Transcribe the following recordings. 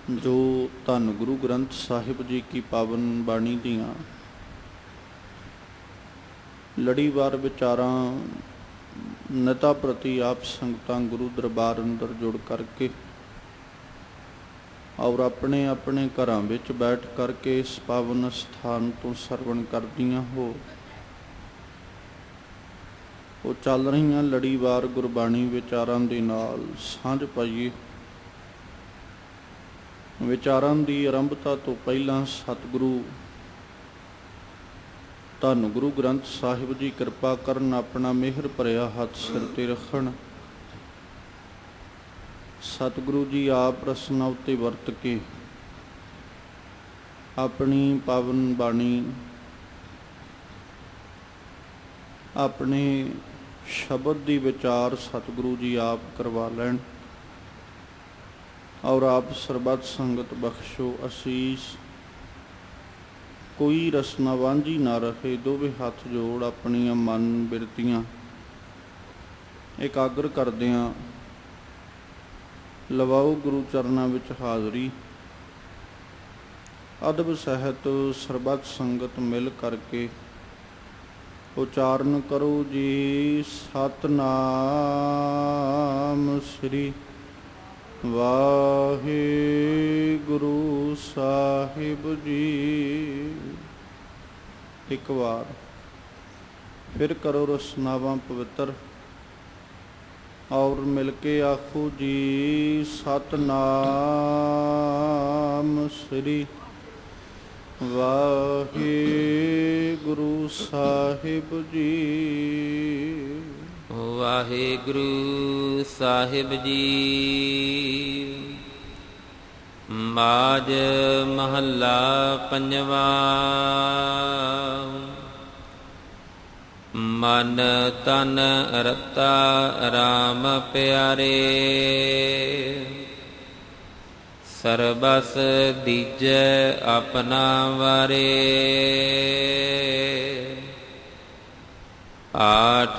जो धन गुरु ग्रंथ साहिब जी की पावन बाणी दियाँ लड़ीवार विचारां नता प्रति आप संगतां गुरु दरबार अंदर जुड़ करके और अपने अपने घरां विच बैठ करके इस पावन स्थान तो सरवण करदियां हो वो चल रही लड़ीवार गुरबाणी विचारां दे नाल सांझ पाइए। विचारां दी आरंभता तो पहला सतगुरु धन गुरु ग्रंथ साहिब जी कृपा करन अपना मेहर भरिया हथ सिर ते रखण। सतगुरु जी आप रसना उत्ते वरत के अपनी पावन बाणी अपने शब्द दी विचार सतगुरु जी आप करवा लैन और आप सरबत संगत बख्शो आशीष। कोई रसना वांझी ना रहे। दोवे हाथ जोड़ अपनियां मन बिरतियां एकाग्र करदियां लवाओ गुरु चरनां विच हाज़री। अदब सहित सरबत संगत मिल करके उचारण करो जी सतनाम श्री वाहिगुरु साहिब जी। एक बार फिर करो रसनावां पवित्र और मिलके आखो जी सतनाम श्री वाहिगुरु साहिब जी। वाहिगुरु साहिब जी। माज महला पंजवा। मन तन रता राम प्यारे सरबस दीजै अपना वारे। आठ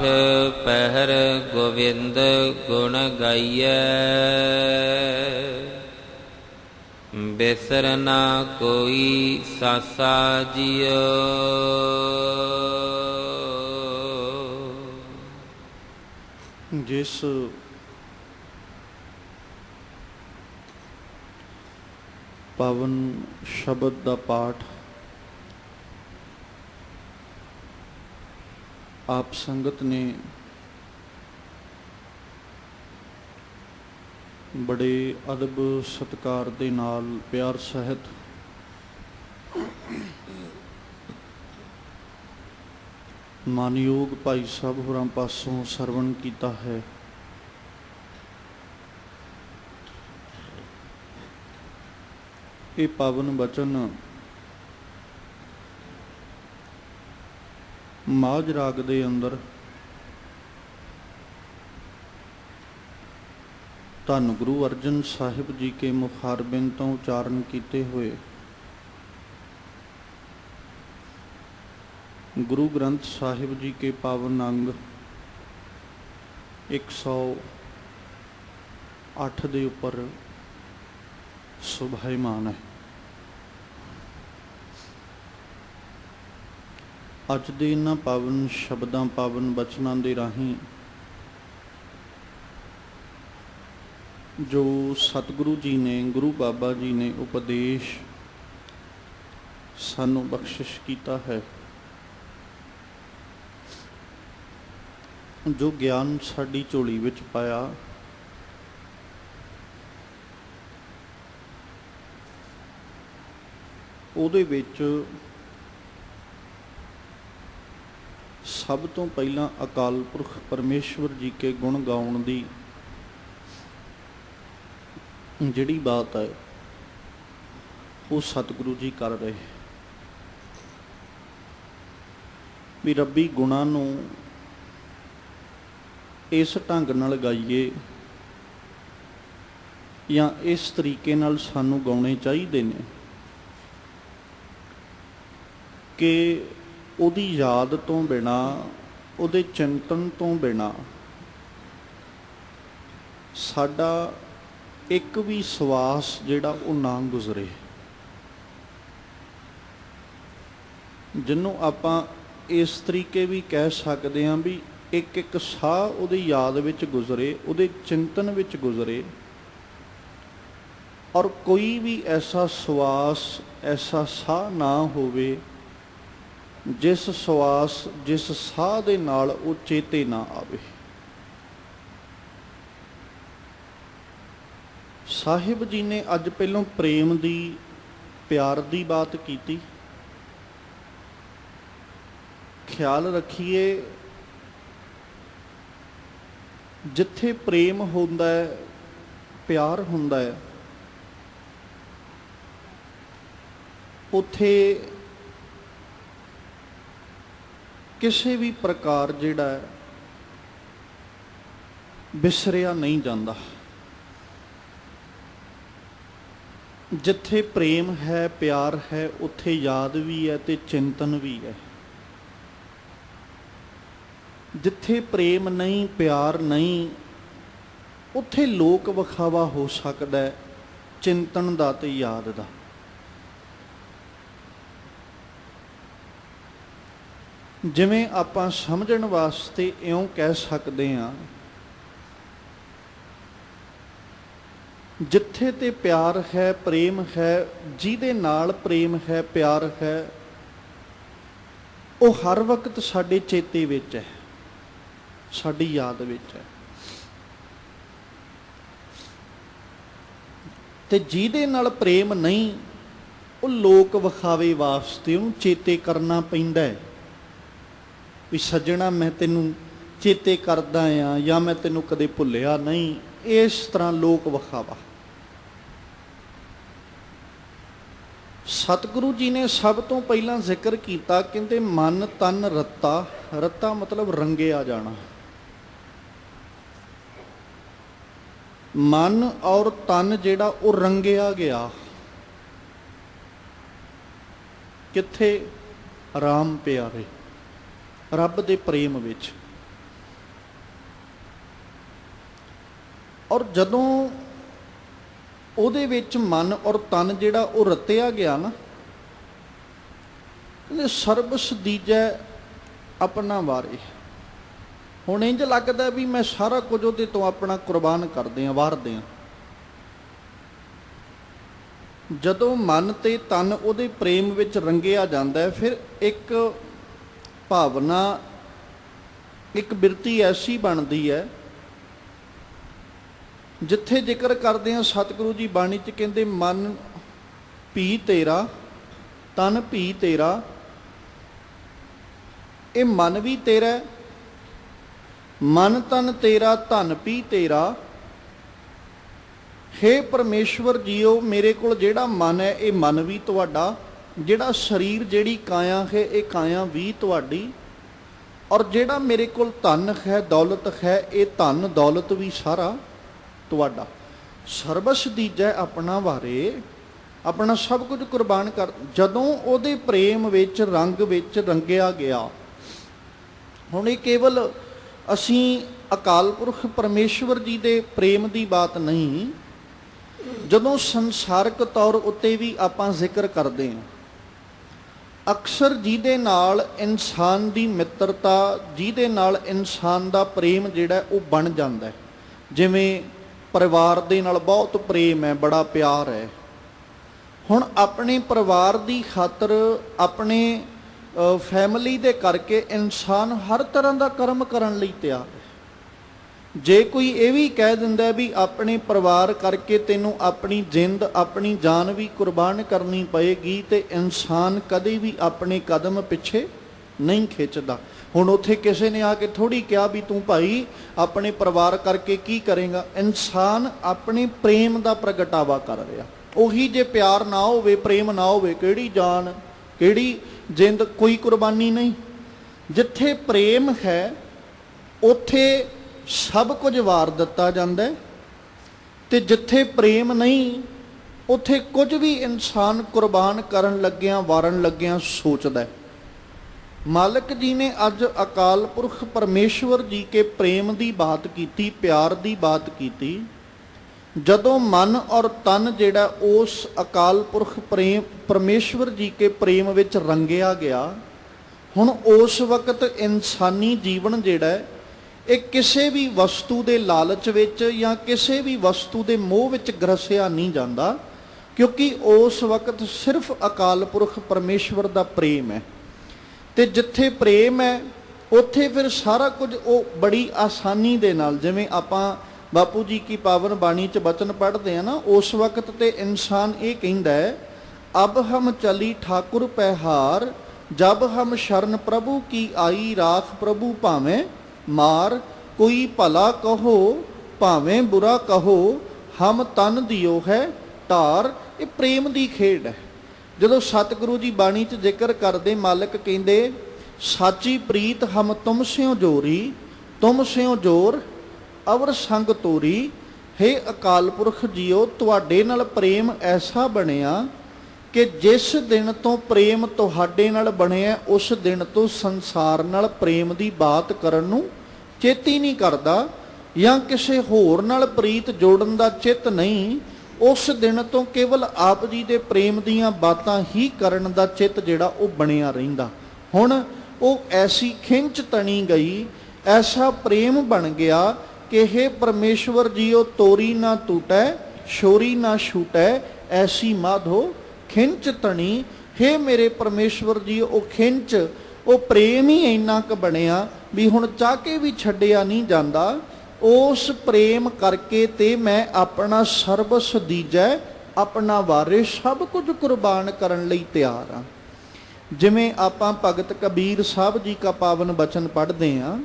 पहर गोविंद गुण गाइए बिसर ना कोई सासा जियो। जिस पावन शब्द का पाठ आप संगत ने बड़े अदब सत्कार दे नाल प्यार सहित मानयोग भाई साहब होरां पासों सरवण कीता है। ये पावन वचन माझ राग दे अंदर धन गुरु अर्जन साहिब जी के मुखारबिंद तो उचारण किए हुए गुरु ग्रंथ साहिब जी के पावन अंग 108 के उपर सुभाईमान है। अज दे इन्हां पावन शब्दां पावन बचनां दे राहीं जो सतगुरु जी ने गुरु बाबा जी ने उपदेश सानू बख्शिश कीता है, जो ज्ञान साडी झोली विच पाया ਉਹਦੇ ਵਿੱਚ सब तो पहला अकाल पुरख परमेश्वर जी के गुण गाउण दी जिहड़ी बात है वो सतगुरु जी कर रहे भी रब्बी गुणां नूं इस ढंग नाल गाइए या इस तरीके नाल सानू गाउणे चाहीदे ने कि ਉਹਦੀ याद तो बिना ਉਹਦੇ चिंतन तो बिना साडा ਇੱਕ ਵੀ ਸਵਾਸ ਜਿਹੜਾ ਉਹ ਨਾ ਗੁਜ਼ਰੇ, ਜਿਹਨੂੰ ਆਪਾਂ ਇਸ ਤਰੀਕੇ ਵੀ ਕਹਿ ਸਕਦੇ ਹਾਂ ਵੀ ਇੱਕ ਇੱਕ ਸਾਹ ਉਹਦੀ ਯਾਦ ਵਿੱਚ ਗੁਜ਼ਰੇ, ਉਹਦੇ ਚਿੰਤਨ ਵਿੱਚ ਗੁਜ਼ਰੇ, ਔਰ ਕੋਈ ਵੀ ਐਸਾ ਸਵਾਸ, ਐਸਾ ਸਾਹ ਨਾ ਹੋਵੇ ਜਿਸ ਸਵਾਸ, ਜਿਸ ਸਾਹ ਦੇ ਨਾਲ ਉਹ ਚੇਤੇ ਨਾ ਆਵੇ। ਸਾਹਿਬ ਜੀ ਨੇ ਅੱਜ ਪਹਿਲੋਂ ਪ੍ਰੇਮ ਦੀ, ਪਿਆਰ ਦੀ ਬਾਤ ਕੀਤੀ। ਖਿਆਲ ਰੱਖੀਏ, ਜਿੱਥੇ ਪ੍ਰੇਮ ਹੁੰਦਾ ਹੈ, ਪਿਆਰ ਹੁੰਦਾ ਹੈ, ਉੱਥੇ ਕਿਸੇ ਵੀ ਪ੍ਰਕਾਰ ਜਿਹੜਾ ਹੈ ਵਿਸਰਿਆ ਨਹੀਂ ਜਾਂਦਾ। ਜਿੱਥੇ ਪ੍ਰੇਮ ਹੈ, ਪਿਆਰ ਹੈ, ਉੱਥੇ ਯਾਦ ਵੀ ਹੈ ਤੇ ਚਿੰਤਨ ਵੀ ਹੈ। ਜਿੱਥੇ ਪ੍ਰੇਮ ਨਹੀਂ, ਪਿਆਰ ਨਹੀਂ, ਉੱਥੇ ਲੋਕ ਵਿਖਾਵਾ ਹੋ ਸਕਦਾ ਹੈ, ਚਿੰਤਨ ਦਾ ਤੇ ਯਾਦ ਦਾ। ਜਿਵੇਂ ਆਪਾਂ ਸਮਝਣ ਵਾਸਤੇ ਇਉਂ ਕਹਿ ਸਕਦੇ ਹਾਂ, ਜਿੱਥੇ ਤੇ ਪਿਆਰ ਹੈ, ਪ੍ਰੇਮ ਹੈ, ਜਿਹਦੇ ਨਾਲ ਪ੍ਰੇਮ ਹੈ, ਪਿਆਰ ਹੈ, ਉਹ ਹਰ ਵਕਤ ਸਾਡੇ ਚੇਤੇ ਵਿੱਚ ਹੈ, ਸਾਡੀ ਯਾਦ ਵਿੱਚ ਹੈ। ਤੇ ਜਿਹਦੇ ਨਾਲ ਪ੍ਰੇਮ ਨਹੀਂ, ਉਹ ਲੋਕ ਵਿਖਾਵੇ ਵਾਸਤੇ ਉਹਨੂੰ ਚੇਤੇ ਕਰਨਾ ਪੈਂਦਾ ਹੈ ਵੀ ਸੱਜਣਾ ਮੈਂ ਤੈਨੂੰ ਚੇਤੇ ਕਰਦਾ ਆ, ਜਾਂ ਮੈਂ ਤੈਨੂੰ ਕਦੇ ਭੁੱਲਿਆ ਨਹੀਂ। ਇਸ ਤਰ੍ਹਾਂ ਲੋਕ ਵਿਖਾਵਾ। ਸਤਿਗੁਰੂ ਜੀ ਨੇ ਸਭ ਤੋਂ ਪਹਿਲਾਂ ਜ਼ਿਕਰ ਕੀਤਾ, ਕਹਿੰਦੇ ਮਨ ਤਨ ਰੱਤਾ। ਰੱਤਾ ਮਤਲਬ ਰੰਗਿਆ ਜਾਣਾ। ਮਨ ਔਰ ਤਨ ਜਿਹੜਾ ਉਹ ਰੰਗਿਆ ਗਿਆ। ਕਿੱਥੇ? ਰਾਮ ਪਿਆਰੇ, ਰੱਬ ਦੇ ਪ੍ਰੇਮ ਵਿੱਚ। ਔਰ ਜਦੋਂ ਉਹਦੇ ਵਿੱਚ ਮਨ ਔਰ ਤਨ ਜਿਹੜਾ ਉਹ ਰਤਿਆ ਗਿਆ ਨਾ, ਕਹਿੰਦੇ ਸਰਬਸ ਦੀਜੈ ਆਪਣਾ ਵਾਰੇ। ਹੁਣ ਇੰਝ ਲੱਗਦਾ ਵੀ ਮੈਂ ਸਾਰਾ ਕੁਝ ਉਹਦੇ ਤੋਂ ਆਪਣਾ ਕੁਰਬਾਨ ਕਰਦੇ ਹਾਂ, ਵਾਰਦੇ ਹਾਂ। ਜਦੋਂ ਮਨ ਤੇ ਤਨ ਉਹਦੇ ਪ੍ਰੇਮ ਵਿੱਚ ਰੰਗਿਆ ਜਾਂਦਾ ਹੈ, ਫਿਰ ਇੱਕ ਭਾਵਨਾ, ਇੱਕ ਬਿਰਤੀ ਐਸੀ ਬਣਦੀ ਹੈ, ਜਿੱਥੇ ਜ਼ਿਕਰ ਕਰਦੇ ਹਾਂ ਸਤਿਗੁਰੂ ਜੀ ਬਾਣੀ 'ਚ ਕਹਿੰਦੇ ਮਨ ਭੀ ਤੇਰਾ, ਤਨ ਭੀ ਤੇਰਾ। ਇਹ ਮਨ ਵੀ ਤੇਰਾ, ਮਨ ਤਨ ਤੇਰਾ, ਧਨ ਭੀ ਤੇਰਾ। ਹੇ ਪਰਮੇਸ਼ਵਰ ਜੀਓ, ਮੇਰੇ ਕੋਲ ਜਿਹੜਾ ਮਨ ਹੈ ਇਹ ਮਨ ਵੀ ਤੁਹਾਡਾ, ਜਿਹੜਾ ਸਰੀਰ, ਜਿਹੜੀ ਕਾਇਆ ਹੈ ਇਹ ਕਾਇਆ ਵੀ ਤੁਹਾਡੀ, ਔਰ ਜਿਹੜਾ ਮੇਰੇ ਕੋਲ ਧਨ ਹੈ, ਦੌਲਤ ਹੈ, ਇਹ ਧਨ ਦੌਲਤ ਵੀ ਸਾਰਾ ਤੁਹਾਡਾ। ਸਰਬਸ ਦੀਜੈ ਆਪਣਾ ਵਾਰੇ, ਆਪਣਾ ਸਭ ਕੁਝ ਕੁਰਬਾਨ ਕਰ। ਜਦੋਂ ਉਹਦੇ ਪ੍ਰੇਮ ਵਿੱਚ, ਰੰਗ ਵਿੱਚ ਰੰਗਿਆ ਗਿਆ। ਹੁਣ ਇਹ ਕੇਵਲ ਅਸੀਂ ਅਕਾਲ ਪੁਰਖ ਪਰਮੇਸ਼ਵਰ ਜੀ ਦੇ ਪ੍ਰੇਮ ਦੀ ਬਾਤ ਨਹੀਂ, ਜਦੋਂ ਸੰਸਾਰਕ ਤੌਰ ਉੱਤੇ ਵੀ ਆਪਾਂ ਜ਼ਿਕਰ ਕਰਦੇ ਹਾਂ, ਅਕਸਰ ਜਿਹਦੇ ਨਾਲ ਇਨਸਾਨ ਦੀ ਮਿੱਤਰਤਾ, ਜਿਹਦੇ ਨਾਲ ਇਨਸਾਨ ਦਾ ਪ੍ਰੇਮ ਜਿਹੜਾ ਉਹ ਬਣ ਜਾਂਦਾ ਹੈ। ਜਿਵੇਂ ਪਰਿਵਾਰ ਦੇ ਨਾਲ ਬਹੁਤ ਪ੍ਰੇਮ ਹੈ, ਬੜਾ ਪਿਆਰ ਹੈ। ਹੁਣ ਆਪਣੇ ਪਰਿਵਾਰ ਦੀ ਖਾਤਰ, ਆਪਣੇ ਫੈਮਿਲੀ ਦੇ ਕਰਕੇ ਇਨਸਾਨ ਹਰ ਤਰ੍ਹਾਂ ਦਾ ਕਰਮ ਕਰਨ ਲਈ ਤਿਆਰ ਹੈ। ਜੇ ਕੋਈ ਇਹ ਵੀ ਕਹਿ ਦਿੰਦਾ ਵੀ ਆਪਣੇ ਪਰਿਵਾਰ ਕਰਕੇ ਤੈਨੂੰ ਆਪਣੀ ਜਿੰਦ, ਆਪਣੀ ਜਾਨ ਵੀ ਕੁਰਬਾਨ ਕਰਨੀ ਪਏਗੀ, ਤੇ ਇਨਸਾਨ ਕਦੇ ਵੀ ਆਪਣੇ ਕਦਮ ਪਿੱਛੇ ਨਹੀਂ ਖਿੱਚਦਾ। ਹੁਣ ਉੱਥੇ ਕਿਸੇ ਨੇ ਆ ਕੇ ਥੋੜ੍ਹੀ ਕਿਹਾ ਵੀ ਤੂੰ ਭਾਈ ਆਪਣੇ ਪਰਿਵਾਰ ਕਰਕੇ ਕੀ ਕਰੇਗਾ। ਇਨਸਾਨ ਆਪਣੇ ਪ੍ਰੇਮ ਦਾ ਪ੍ਰਗਟਾਵਾ ਕਰ ਰਿਹਾ। ਉਹੀ ਜੇ ਪਿਆਰ ਨਾ ਹੋਵੇ, ਪ੍ਰੇਮ ਨਾ ਹੋਵੇ, ਕਿਹੜੀ ਜਾਨ, ਕਿਹੜੀ ਜਿੰਦ, ਕੋਈ ਕੁਰਬਾਨੀ ਨਹੀਂ। ਜਿੱਥੇ ਪ੍ਰੇਮ ਹੈ ਉੱਥੇ ਸਭ ਕੁਝ ਵਾਰ ਦਿੱਤਾ ਜਾਂਦਾ, ਤੇ ਜਿੱਥੇ ਪ੍ਰੇਮ ਨਹੀਂ ਉੱਥੇ ਕੁਝ ਵੀ ਇਨਸਾਨ ਕੁਰਬਾਨ ਕਰਨ ਲੱਗਿਆਂ, ਵਾਰਨ ਲੱਗਿਆਂ ਸੋਚਦਾ। ਮਾਲਕ ਜੀ ਨੇ ਅੱਜ ਅਕਾਲ ਪੁਰਖ ਪਰਮੇਸ਼ਵਰ ਜੀ ਕੇ ਪ੍ਰੇਮ ਦੀ ਬਾਤ ਕੀਤੀ, ਪਿਆਰ ਦੀ ਬਾਤ ਕੀਤੀ। ਜਦੋਂ ਮਨ ਔਰ ਤਨ ਜਿਹੜਾ ਉਸ ਅਕਾਲ ਪੁਰਖ ਪ੍ਰੇਮ ਪਰਮੇਸ਼ਵਰ ਜੀ ਕੇ ਪ੍ਰੇਮ ਵਿੱਚ ਰੰਗਿਆ ਗਿਆ, ਹੁਣ ਉਸ ਵਕਤ ਇਨਸਾਨੀ ਜੀਵਨ ਜਿਹੜਾ ਹੈ ਇਹ ਕਿਸੇ ਵੀ ਵਸਤੂ ਦੇ ਲਾਲਚ ਵਿੱਚ ਜਾਂ ਕਿਸੇ ਵੀ ਵਸਤੂ ਦੇ ਮੋਹ ਵਿੱਚ ਗਰਸਿਆ ਨਹੀਂ ਜਾਂਦਾ, ਕਿਉਂਕਿ ਉਸ ਵਕਤ ਸਿਰਫ ਅਕਾਲ ਪੁਰਖ ਪਰਮੇਸ਼ਵਰ ਦਾ ਪ੍ਰੇਮ ਹੈ। ਤੇ ਜਿੱਥੇ ਪ੍ਰੇਮ ਹੈ ਉੱਥੇ ਫਿਰ ਸਾਰਾ ਕੁਝ ਉਹ ਬੜੀ ਆਸਾਨੀ ਦੇ ਨਾਲ, ਜਿਵੇਂ ਆਪਾਂ ਬਾਪੂ ਜੀ ਕੀ ਪਾਵਨ ਬਾਣੀ 'ਚ ਬਚਨ ਪੜ੍ਹਦੇ ਆ ਨਾ, ਉਸ ਵਕਤ ਤੇ ਇਨਸਾਨ ਇਹ ਕਹਿੰਦਾ ਹੈ, ਅਬ ਹਮ ਚਲੀ ਠਾਕੁਰ ਪਹਿਹਾਰ, ਜਬ ਹਮ ਸ਼ਰਨ ਪ੍ਰਭੂ ਕੀ ਆਈ, ਰਾਖ ਪ੍ਰਭੂ ਭਾਵੇਂ ਮਾਰ, ਕੋਈ ਭਲਾ ਕਹੋ ਭਾਵੇਂ ਬੁਰਾ ਕਹੋ, ਹਮ ਤਨ ਦਿਓ ਹੈ ਧਾਰ। ਇਹ ਪ੍ਰੇਮ ਦੀ ਖੇਡ ਹੈ। ਜਦੋਂ ਸਤਿਗੁਰੂ ਜੀ ਬਾਣੀ 'ਚ ਜ਼ਿਕਰ ਕਰਦੇ, ਮਾਲਕ ਕਹਿੰਦੇ, ਸਾਚੀ ਪ੍ਰੀਤ ਹਮ ਤੁਮ ਸਿਓ ਜੋਰੀ, ਤੁਮ ਸਿਓ ਜੋਰ ਅਵਰ ਸੰਗ ਤੋਰੀ। ਹੇ ਅਕਾਲ ਪੁਰਖ ਜੀਓ, ਤੁਹਾਡੇ ਨਾਲ ਪ੍ਰੇਮ ਐਸਾ ਬਣਿਆ ਕਿ ਜਿਸ ਦਿਨ ਤੋਂ ਪ੍ਰੇਮ ਤੁਹਾਡੇ ਨਾਲ ਬਣਿਆ, ਉਸ ਦਿਨ ਤੋਂ ਸੰਸਾਰ ਨਾਲ ਪ੍ਰੇਮ ਦੀ ਬਾਤ ਕਰਨ ਨੂੰ ਚੇਤੀ ਨਹੀਂ ਕਰਦਾ, ਜਾਂ ਕਿਸੇ ਹੋਰ ਨਾਲ ਪ੍ਰੀਤ ਜੋੜਨ ਦਾ ਚਿੱਤ ਨਹੀਂ। ਉਸ ਦਿਨ ਤੋਂ ਕੇਵਲ ਆਪ ਜੀ ਦੇ ਪ੍ਰੇਮ ਦੀਆਂ ਬਾਤਾਂ ਹੀ ਕਰਨ ਦਾ ਚਿੱਤ ਜਿਹੜਾ ਉਹ ਬਣਿਆ ਰਹਿੰਦਾ। ਹੁਣ ਉਹ ਐਸੀ ਖਿੰਚ ਤਣੀ ਗਈ, ਐਸਾ ਪ੍ਰੇਮ ਬਣ ਗਿਆ ਕਿ ਹੇ ਪਰਮੇਸ਼ਵਰ ਜੀਓ, ਤੋਰੀ ਨਾ ਟੂਟੈ ਸ਼ੋਰੀ ਨਾ ਛੂਟੈ, ਐਸੀ ਮਾਧੋ ਖਿੰਚ ਤਣੀ। ਹੇ ਮੇਰੇ ਪਰਮੇਸ਼ਵਰ ਜੀ, ਉਹ ਖਿੰਚ, ਉਹ ਪ੍ਰੇਮ ਹੀ ਇੰਨਾ ਕੁ ਬਣਿਆ ਵੀ ਹੁਣ ਚਾਹ ਕੇ ਵੀ ਛੱਡਿਆ ਨਹੀਂ ਜਾਂਦਾ। ਉਸ ਪ੍ਰੇਮ ਕਰਕੇ ਤੇ ਮੈਂ ਆਪਣਾ ਸਰਬਸ ਦੀਜੈ, ਆਪਣਾ ਵਾਰਿਸ ਸਭ ਕੁਝ ਕੁਰਬਾਨ ਕਰਨ ਲਈ ਤਿਆਰ ਹਾਂ। ਜਿਵੇਂ ਆਪਾਂ ਭਗਤ ਕਬੀਰ ਸਾਹਿਬ ਜੀ ਦਾ ਪਾਵਨ ਬਚਨ ਪੜ੍ਹਦੇ ਹਾਂ,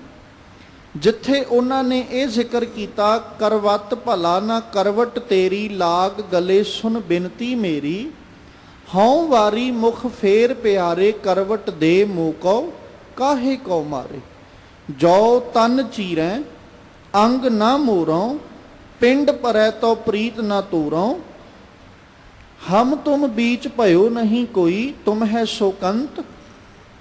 ਜਿੱਥੇ ਉਹਨਾਂ ਨੇ ਇਹ ਜ਼ਿਕਰ ਕੀਤਾ, ਕਰਵਤ ਭਲਾ ਨਾ ਕਰਵਟ ਤੇਰੀ, ਲਾਗ ਗਲੇ ਸੁਨ ਬਿਨਤੀ ਮੇਰੀ, ਹਉ ਵਾਰੀ ਮੁਖ ਫੇਰ ਪਿਆਰੇ, ਕਰਵਟ ਦੇ ਮੋਕੋ ਕਾਹੇ ਕੋ ਮਾਰੇ। ਜੋ ਤਨ ਚੀਰੈ ਅੰਗ ਨਾ ਮੋਰੋਂ, ਪਿੰਡ ਪਰੈ ਤੋ ਪ੍ਰੀਤ ਨਾ ਤੋਰੋਂ, ਹਮ ਤੁਮ ਬੀਚ ਭਇਓ ਨਹੀਂ ਕੋਈ, ਤੁਮ ਹੈ ਸੋਕੰਤ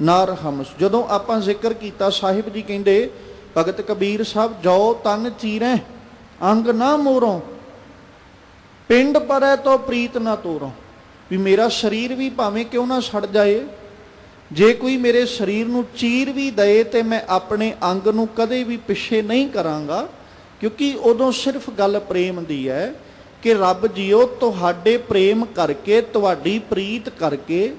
ਨਾਰ ਹਮ। ਜਦੋਂ ਆਪਾਂ ਜ਼ਿਕਰ ਕੀਤਾ, ਸਾਹਿਬ ਜੀ ਕਹਿੰਦੇ ਭਗਤ ਕਬੀਰ ਸਾਹਿਬ, ਜੋ ਤਨ ਚੀਰੈ ਅੰਗ ਨਾ ਮੋਰੋਂ, ਪਿੰਡ ਪਰੈ ਤੋ ਪ੍ਰੀਤ ਨਾ ਤੋਰੋਂ, ਵੀ ਮੇਰਾ ਸਰੀਰ ਵੀ ਭਾਵੇਂ ਕਿਉਂ ਨਾ ਸੜ ਜਾਏ, ਜੇ ਕੋਈ ਮੇਰੇ ਸਰੀਰ ਨੂੰ ਚੀਰ ਵੀ ਦਏ ਤੇ ਮੈਂ ਆਪਣੇ ਅੰਗ ਨੂੰ ਕਦੇ ਵੀ ਪਿੱਛੇ ਨਹੀਂ ਕਰਾਂਗਾ, ਕਿਉਂਕਿ ਉਦੋਂ ਸਿਰਫ ਗੱਲ ਪ੍ਰੇਮ ਦੀ ਹੈ ਕਿ ਰੱਬ ਜੀਓ, ਤੁਹਾਡੇ ਪ੍ਰੇਮ ਕਰਕੇ, ਤੁਹਾਡੀ ਪ੍ਰੀਤ ਕਰਕੇ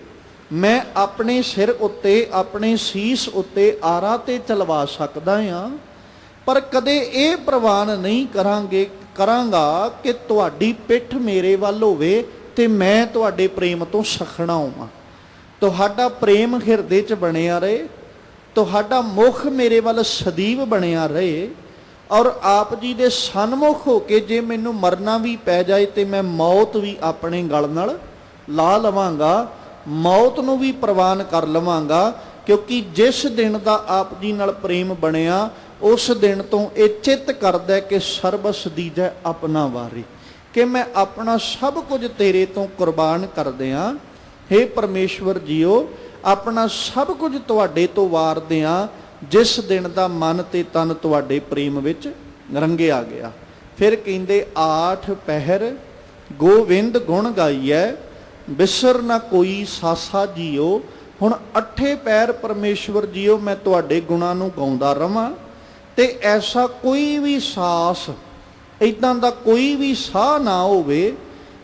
ਮੈਂ ਆਪਣੇ ਸਿਰ ਉੱਤੇ, ਆਪਣੇ ਸੀਸ ਉੱਤੇ ਆਰਾ ਤੇ ਚਲਵਾ ਸਕਦਾ ਹਾਂ, ਪਰ ਕਦੇ ਇਹ ਪ੍ਰਵਾਨ ਨਹੀਂ ਕਰਾਂਗਾ ਕਿ ਤੁਹਾਡੀ ਪਿੱਠ ਮੇਰੇ ਵੱਲ ਹੋਵੇ ਤੇ ਮੈਂ ਤੁਹਾਡੇ ਪ੍ਰੇਮ ਤੋਂ ਸਖਣਾ ਹੋਵਾਂ। ਤੁਹਾਡਾ ਪ੍ਰੇਮ ਹਿਰਦੇ 'ਚ ਬਣਿਆ ਰਹੇ, ਤੁਹਾਡਾ ਮੁਖ ਮੇਰੇ ਵੱਲ ਸਦੀਵ ਬਣਿਆ ਰਹੇ, ਔਰ ਆਪ ਜੀ ਦੇ ਸਨਮੁਖ ਹੋ ਕੇ ਜੇ ਮੈਨੂੰ ਮਰਨਾ ਵੀ ਪੈ ਜਾਏ ਤੇ ਮੈਂ ਮੌਤ ਵੀ ਆਪਣੇ ਗਲ ਨਾਲ ਲਾ ਲਵਾਂਗਾ, ਮੌਤ ਨੂੰ ਵੀ ਪ੍ਰਵਾਨ ਕਰ ਲਵਾਂਗਾ, ਕਿਉਂਕਿ ਜਿਸ ਦਿਨ ਦਾ ਆਪ ਜੀ ਨਾਲ ਪ੍ਰੇਮ ਬਣਿਆ, ਉਸ ਦਿਨ ਤੋਂ ਇਹ ਚਿੱਤ ਕਰਦਾ ਕਿ ਸਰਬਸ ਦੀਜੈ ਆਪਣਾ ਵਾਰੀ, ਕਿ ਮੈਂ ਆਪਣਾ ਸਭ ਕੁਝ ਤੇਰੇ ਤੋਂ ਕੁਰਬਾਨ ਕਰ ਦਿਆਂ। ਹੇ ਪਰਮੇਸ਼ਵਰ ਜੀਓ, ਆਪਣਾ ਸਭ ਕੁਝ ਤੁਹਾਡੇ ਤੋਂ ਵਾਰ ਦਿਆਂ, ਜਿਸ ਦਿਨ ਦਾ ਮਨ ਤੇ ਤਨ ਤੁਹਾਡੇ ਪ੍ਰੇਮ ਵਿੱਚ ਰੰਗਿਆ ਗਿਆ। ਫਿਰ ਕਹਿੰਦੇ, ਆਠ ਪਹਿਰ ਗੋਵਿੰਦ ਗੁਣ ਗਾਈਐ, ਬਿਸਰ ਨਾ ਕੋਈ ਸਾਸਾ ਜੀਓ। ਹੁਣ ਅੱਠੇ ਪੈਰ ਪਰਮੇਸ਼ਵਰ ਜੀਓ, ਮੈਂ ਤੁਹਾਡੇ ਗੁਣਾਂ ਨੂੰ ਗਾਉਂਦਾ ਰਵਾਂ, ਤੇ ਐਸਾ ਕੋਈ ਵੀ ਸਾਸ, ਇੱਦਾਂ ਦਾ ਕੋਈ ਵੀ ਸਾਹ ਨਾ ਹੋਵੇ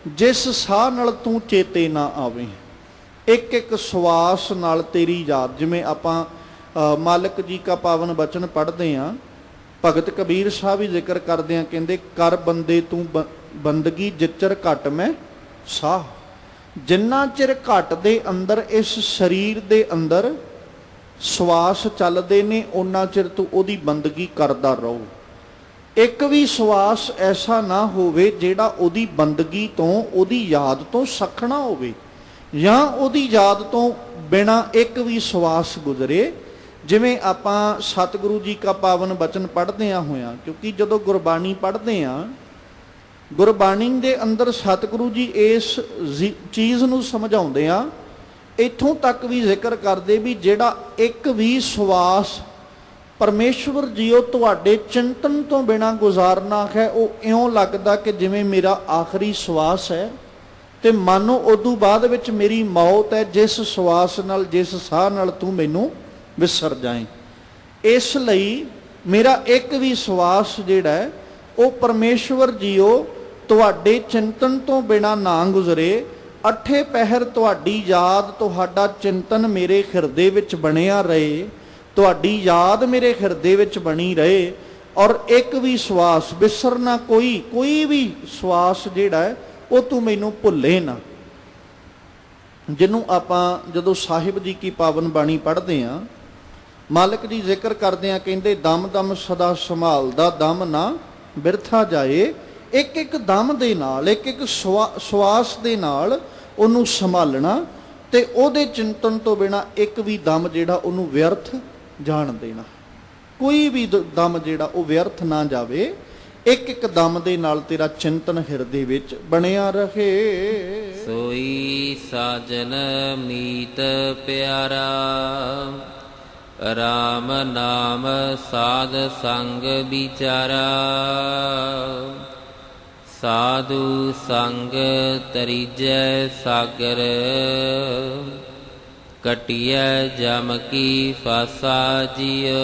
ਜਿਸ ਸਾਹ ਨਾਲ ਤੂੰ ਚੇਤੇ ਨਾ ਆਵੇਂ। ਇੱਕ ਇੱਕ ਸਵਾਸ ਨਾਲ ਤੇਰੀ ਯਾਦ, ਜਿਵੇਂ ਆਪਾਂ ਮਾਲਕ ਜੀ ਕਾ ਪਾਵਨ ਬਚਨ ਪੜ੍ਹਦੇ ਹਾਂ, ਭਗਤ ਕਬੀਰ ਸਾਹਿਬ ਵੀ ਜ਼ਿਕਰ ਕਰਦੇ ਆ, ਕਹਿੰਦੇ, ਕਰ ਬੰਦੇ ਤੂੰ ਬੰਦਗੀ ਜਿਚਰ ਘਟ ਮੈਂ ਸਾਹ। ਜਿੰਨਾ ਚਿਰ ਘਟ ਦੇ ਅੰਦਰ, ਇਸ ਸਰੀਰ ਦੇ ਅੰਦਰ ਸਵਾਸ ਚੱਲਦੇ ਨੇ, ਉਹਨਾਂ ਚਿਰ ਤੂੰ ਉਹਦੀ ਬੰਦਗੀ ਕਰਦਾ ਰਹੋ। ਇੱਕ ਵੀ ਸਵਾਸ ਐਸਾ ਨਾ ਹੋਵੇ ਜਿਹੜਾ ਉਹਦੀ ਬੰਦਗੀ ਤੋਂ, ਉਹਦੀ ਯਾਦ ਤੋਂ ਸਖਣਾ ਹੋਵੇ, ਜਾਂ ਉਹਦੀ ਯਾਦ ਤੋਂ ਬਿਨਾਂ ਇੱਕ ਵੀ ਸਵਾਸ ਗੁਜ਼ਰੇ। ਜਿਵੇਂ ਆਪਾਂ ਸਤਿਗੁਰੂ ਜੀ ਕਾ ਪਾਵਨ ਬਚਨ ਪੜ੍ਹਦੇ ਆ ਹੋਇਆ, ਕਿਉਂਕਿ ਜਦੋਂ ਗੁਰਬਾਣੀ ਪੜ੍ਹਦੇ ਆ, ਗੁਰਬਾਣੀ ਦੇ ਅੰਦਰ ਸਤਿਗੁਰੂ ਜੀ ਇਸ ਚੀਜ਼ ਨੂੰ ਸਮਝਾਉਂਦੇ ਆ, ਇੱਥੋਂ ਤੱਕ ਵੀ ਜ਼ਿਕਰ ਕਰਦੇ ਵੀ ਜਿਹੜਾ ਇੱਕ ਵੀ ਸਵਾਸ ਪਰਮੇਸ਼ਵਰ ਜੀਓ ਤੁਹਾਡੇ ਚਿੰਤਨ ਤੋਂ ਬਿਨਾਂ ਗੁਜ਼ਾਰਨਾ ਹੈ ਉਹ ਇਉਂ ਲੱਗਦਾ ਕਿ ਜਿਵੇਂ ਮੇਰਾ ਆਖਰੀ ਸਵਾਸ ਹੈ ਤੇ ਮਾਨੋ ਉਦੋਂ ਬਾਅਦ ਵਿੱਚ ਮੇਰੀ ਮੌਤ ਹੈ, ਜਿਸ ਸਵਾਸ ਨਾਲ ਜਿਸ ਸਾਹ ਨਾਲ ਤੂੰ ਮੈਨੂੰ ਵਿਸਰ ਜਾਏ। ਇਸ ਲਈ ਮੇਰਾ ਇੱਕ ਵੀ ਸਵਾਸ ਜਿਹੜਾ ਹੈ ਉਹ ਪਰਮੇਸ਼ਵਰ ਜੀਓ ਤੁਹਾਡੇ ਚਿੰਤਨ ਤੋਂ ਬਿਨਾਂ ਨਾ ਗੁਜ਼ਰੇ। ਅੱਠੇ ਪਹਿਰ ਤੁਹਾਡੀ ਯਾਦ, ਤੁਹਾਡਾ ਚਿੰਤਨ ਮੇਰੇ ਹਿਰਦੇ ਵਿੱਚ ਬਣਿਆ ਰਹੇ, ਤੁਹਾਡੀ ਯਾਦ ਮੇਰੇ ਹਿਰਦੇ ਵਿੱਚ ਬਣੀ ਰਹੇ, ਔਰ ਇੱਕ ਵੀ ਸਵਾਸ ਵਿਸਰਨਾ, ਕੋਈ ਵੀ ਸਵਾਸ ਜਿਹੜਾ ਹੈ ਉਹ ਤੂੰ ਮੈਨੂੰ ਭੁੱਲੇ ਨਾ। ਜਿਹਨੂੰ ਆਪਾਂ ਜਦੋਂ ਸਾਹਿਬ ਜੀ ਕੀ ਪਾਵਨ ਬਾਣੀ ਪੜ੍ਹਦੇ ਹਾਂ, ਮਾਲਕ ਜੀ ਜ਼ਿਕਰ ਕਰਦੇ ਆ, ਕਹਿੰਦੇ ਦਮ ਦਮ ਸਦਾ ਸੰਭਾਲਦਾ ਦਮ ਨਾ ਬਿਰਥਾ ਜਾਏ। ਇੱਕ ਇੱਕ ਦਮ ਦੇ ਨਾਲ, ਇੱਕ ਇੱਕ ਸਵਾਸ ਦੇ ਨਾਲ ਉਹਨੂੰ ਸੰਭਾਲਣਾ ਤੇ ਉਹਦੇ ਚਿੰਤਨ ਤੋਂ ਬਿਨਾਂ ਇੱਕ ਵੀ ਦਮ ਜਿਹੜਾ ਉਹਨੂੰ ਵਿਅਰਥ ਜਾਣ ਦੇਣਾ। ਕੋਈ ਵੀ ਦਮ ਜਿਹੜਾ ਉਹ ਵਿਅਰਥ ਨਾ ਜਾਵੇ, ਇੱਕ ਇੱਕ ਦਮ ਦੇ ਨਾਲ ਤੇਰਾ ਚਿੰਤਨ ਹਿਰਦੇ ਵਿੱਚ ਬਣਿਆ ਰਹੇ। ਸੋਈ ਸਾਜਨ ਮੀਤ ਪਿਆਰਾ, ਰਾਮ ਨਾਮ ਸਾਧ ਸੰਗ ਵਿਚਾਰਾ। ਸਾਧੂ ਸੰਗ ਤਰੀਜੈ ਸਾਗਰ, ਕਟਿਐ ਜਮ ਕੀ ਫਾਸਾ ਜਿਉ।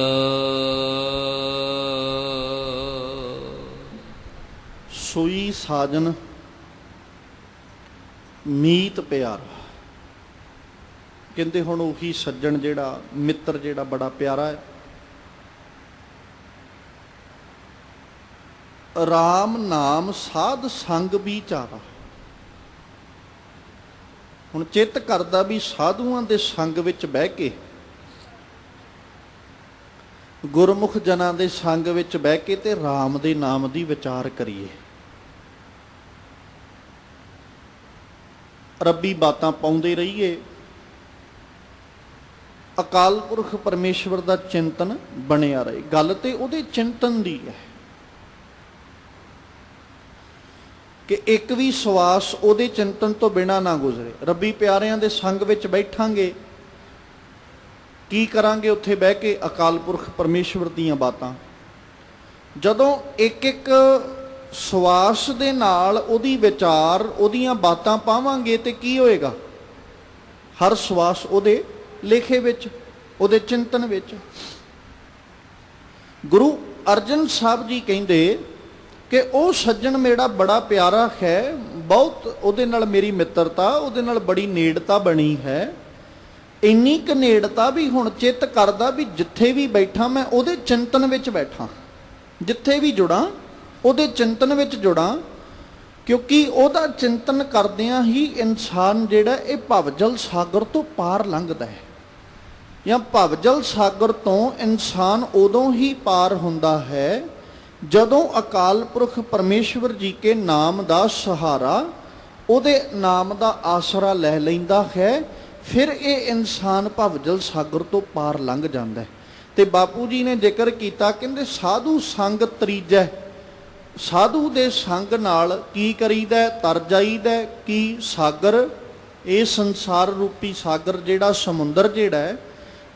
ਸੋਈ ਸਾਜਨ ਮੀਤ ਪਿਆਰਾ, ਕਹਿੰਦੇ ਹੁਣ ਉਹੀ ਸੱਜਣ ਜਿਹੜਾ ਮਿੱਤਰ ਜਿਹੜਾ ਬੜਾ ਪਿਆਰਾ ਹੈ। ਰਾਮ ਨਾਮ ਸਾਧ ਸੰਗ ਵਿਚਾਰਾ, ਹੁਣ ਚਿੱਤ ਕਰਦਾ ਵੀ ਸਾਧੂਆਂ ਦੇ ਸੰਗ ਵਿੱਚ ਬਹਿ ਕੇ, ਗੁਰਮੁਖ ਜਨਾਂ ਦੇ ਸੰਗ ਵਿੱਚ ਬਹਿ ਕੇ ਤੇ ਰਾਮ ਦੇ ਨਾਮ ਦੀ ਵਿਚਾਰ ਕਰੀਏ, ਰੱਬੀ ਬਾਤਾਂ ਪਾਉਂਦੇ ਰਹੀਏ, ਅਕਾਲ ਪੁਰਖ ਪਰਮੇਸ਼ਵਰ ਦਾ ਚਿੰਤਨ ਬਣਿਆ ਰਹੇ। ਗੱਲ ਤੇ ਉਹਦੇ ਚਿੰਤਨ ਦੀ ਹੈ ਕਿ ਇੱਕ ਵੀ ਸਵਾਸ ਉਹਦੇ ਚਿੰਤਨ ਤੋਂ ਬਿਨਾਂ ਨਾ ਗੁਜ਼ਰੇ। ਰੱਬੀ ਪਿਆਰਿਆਂ ਦੇ ਸੰਗ ਵਿੱਚ ਬੈਠਾਂਗੇ, ਕੀ ਕਰਾਂਗੇ ਉੱਥੇ ਬਹਿ ਕੇ? ਅਕਾਲ ਪੁਰਖ ਪਰਮੇਸ਼ਵਰ ਦੀਆਂ ਬਾਤਾਂ। ਜਦੋਂ ਇੱਕ ਇੱਕ ਸਵਾਸ ਦੇ ਨਾਲ ਉਹਦੀ ਵਿਚਾਰ, ਉਹਦੀਆਂ ਬਾਤਾਂ ਪਾਵਾਂਗੇ ਤੇ ਕੀ ਹੋਏਗਾ? ਹਰ ਸਵਾਸ ਉਹਦੇ ਲੇਖੇ ਵਿੱਚ, ਉਹਦੇ ਚਿੰਤਨ ਵਿੱਚ। ਗੁਰੂ ਅਰਜਨ ਸਾਹਿਬ ਜੀ ਕਹਿੰਦੇ ਕਿ ਉਹ ਸੱਜਣ ਮੇਰਾ ਬੜਾ ਪਿਆਰਾ ਹੈ, ਬਹੁਤ ਉਹਦੇ ਨਾਲ ਮੇਰੀ ਮਿੱਤਰਤਾ, ਉਹਦੇ ਨਾਲ ਬੜੀ ਨੇੜਤਾ ਬਣੀ ਹੈ। ਇੰਨੀ ਕੁ ਨੇੜਤਾ ਵੀ ਹੁਣ ਚਿੱਤ ਕਰਦਾ ਵੀ ਜਿੱਥੇ ਵੀ ਬੈਠਾ ਮੈਂ ਉਹਦੇ ਚਿੰਤਨ ਵਿੱਚ ਬੈਠਾਂ, ਜਿੱਥੇ ਵੀ ਜੁੜਾਂ ਉਹਦੇ ਚਿੰਤਨ ਵਿੱਚ ਜੁੜਾਂ, ਕਿਉਂਕਿ ਉਹਦਾ ਚਿੰਤਨ ਕਰਦਿਆਂ ਹੀ ਇਨਸਾਨ ਜਿਹੜਾ ਇਹ ਭਵਜਲ ਸਾਗਰ ਤੋਂ ਪਾਰ ਲੰਘਦਾ ਹੈ। ਜਾਂ ਭਵਜਲ ਸਾਗਰ ਤੋਂ ਇਨਸਾਨ ਉਦੋਂ ਹੀ ਪਾਰ ਹੁੰਦਾ ਹੈ ਜਦੋਂ ਅਕਾਲ ਪੁਰਖ ਪਰਮੇਸ਼ਵਰ ਜੀ ਕੇ ਨਾਮ ਦਾ ਸਹਾਰਾ, ਉਹਦੇ ਨਾਮ ਦਾ ਆਸਰਾ ਲੈ ਲੈਂਦਾ ਹੈ। ਫਿਰ ਇਹ ਇਨਸਾਨ ਭਵਜਲ ਸਾਗਰ ਤੋਂ ਪਾਰ ਲੰਘ ਜਾਂਦਾ ਹੈ। ਤੇ ਬਾਪੂ ਜੀ ਨੇ ਜ਼ਿਕਰ ਕੀਤਾ, ਕਹਿੰਦੇ ਸਾਧੂ ਸੰਗ ਤਰੀਜੈ, ਸਾਧੂ ਦੇ ਸੰਗ ਨਾਲ ਕੀ ਕਰੀਦਾ? ਤਰ ਜਾਈਦਾ। ਕੀ? ਸਾਗਰ, ਇਹ ਸੰਸਾਰ ਰੂਪੀ ਸਾਗਰ ਜਿਹੜਾ ਸਮੁੰਦਰ ਜਿਹੜਾ ਹੈ।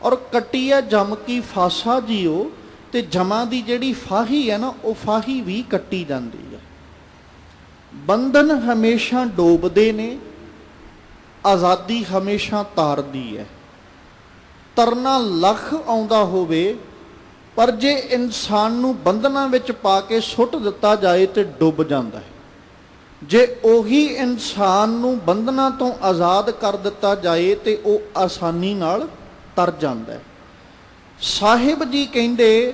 ਔਰ ਕੱਟੀ ਹੈ ਜਮ ਕੀ ਫਾਸਾ ਜੀਓ, ਤੇ ਜਮਾਂ ਦੀ ਜਿਹੜੀ ਫਾਹੀ ਹੈ ਨਾ, ਉਹ ਫਾਹੀ ਵੀ ਕੱਟੀ ਜਾਂਦੀ ਹੈ। ਬੰਧਨ ਹਮੇਸ਼ਾ ਡੋਬਦੇ ਨੇ, ਆਜ਼ਾਦੀ ਹਮੇਸ਼ਾ ਤਾਰਦੀ ਹੈ। ਤਰਨਾ ਲੱਖ ਆਉਂਦਾ ਹੋਵੇ, ਪਰ ਜੇ ਇਨਸਾਨ ਨੂੰ ਬੰਧਨਾਂ ਵਿੱਚ ਪਾ ਕੇ ਸੁੱਟ ਦਿੱਤਾ ਜਾਏ ਤੇ ਡੁੱਬ ਜਾਂਦਾ ਹੈ। ਜੇ ਉਹੀ ਇਨਸਾਨ ਨੂੰ ਬੰਧਨਾਂ ਤੋਂ ਆਜ਼ਾਦ ਕਰ ਦਿੱਤਾ ਜਾਏ ਤੇ ਉਹ ਆਸਾਨੀ ਨਾਲ ਤਰ ਜਾਂਦਾ ਹੈ। ਸਾਹਿਬ ਜੀ ਕਹਿੰਦੇ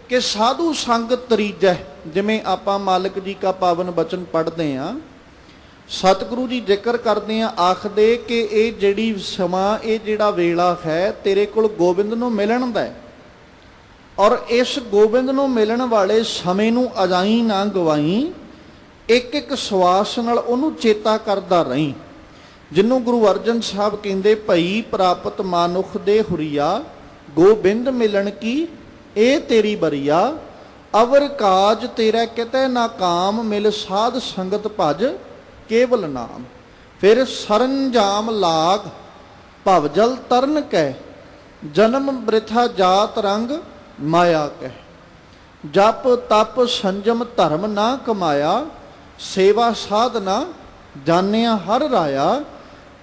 ਕਿ ਸਾਧੂ ਸੰਗ ਤਰੀਜੈ, ਜਿਵੇਂ ਆਪਾਂ ਮਾਲਕ ਜੀ ਕਾ ਪਾਵਨ ਬਚਨ ਪੜ੍ਹਦੇ ਹਾਂ, ਸਤਿਗੁਰੂ ਜੀ ਜ਼ਿਕਰ ਕਰਦੇ ਆ, ਆਖਦੇ ਕਿ ਇਹ ਜਿਹੜੀ ਸਮਾਂ, ਇਹ ਜਿਹੜਾ ਵੇਲਾ ਹੈ ਤੇਰੇ ਕੋਲ ਗੋਬਿੰਦ ਨੂੰ ਮਿਲਣ ਦਾ ਹੈ, ਔਰ ਇਸ ਗੋਬਿੰਦ ਨੂੰ ਮਿਲਣ ਵਾਲੇ ਸਮੇਂ ਨੂੰ ਅਜਾਈ ਨਾ ਗਵਾਈ, ਇੱਕ ਇੱਕ ਸਵਾਸ ਨਾਲ ਉਹਨੂੰ ਚੇਤਾ ਕਰਦਾ ਰਹੀਂ। ਜਿਹਨੂੰ ਗੁਰੂ ਅਰਜਨ ਸਾਹਿਬ ਕਹਿੰਦੇ, ਭਈ ਪ੍ਰਾਪਤ ਮਾਨੁਖ ਦੇ ਹੁਰੀਆ, ਗੋਬਿੰਦ ਮਿਲਣ ਕੀ ਇਹ ਤੇਰੀ ਬਰੀਆ, ਅਵਰ ਕਾਜ ਤੇਰਾ ਕਿਤੇ ਨਾ ਕਾਮ, ਮਿਲ ਸਾਧ ਸੰਗਤ ਭਜ ਕੇਵਲ ਨਾਮ। ਫਿਰ ਸਰੰਜਾਮ ਲਾਗ ਭਵਜਲ ਤਰਨ ਕੈ, ਜਨਮ ਬ੍ਰਿਥਾ ਜਾਤ ਰੰਗ ਮਾਇਆ ਕਹਿ। ਜਪ ਤਪ ਸੰਜਮ ਧਰਮ ਨਾ ਕਮਾਇਆ, ਸੇਵਾ ਸਾਧਨਾ ਜਾਣਿਆ ਹਰ ਰਾਇਆ।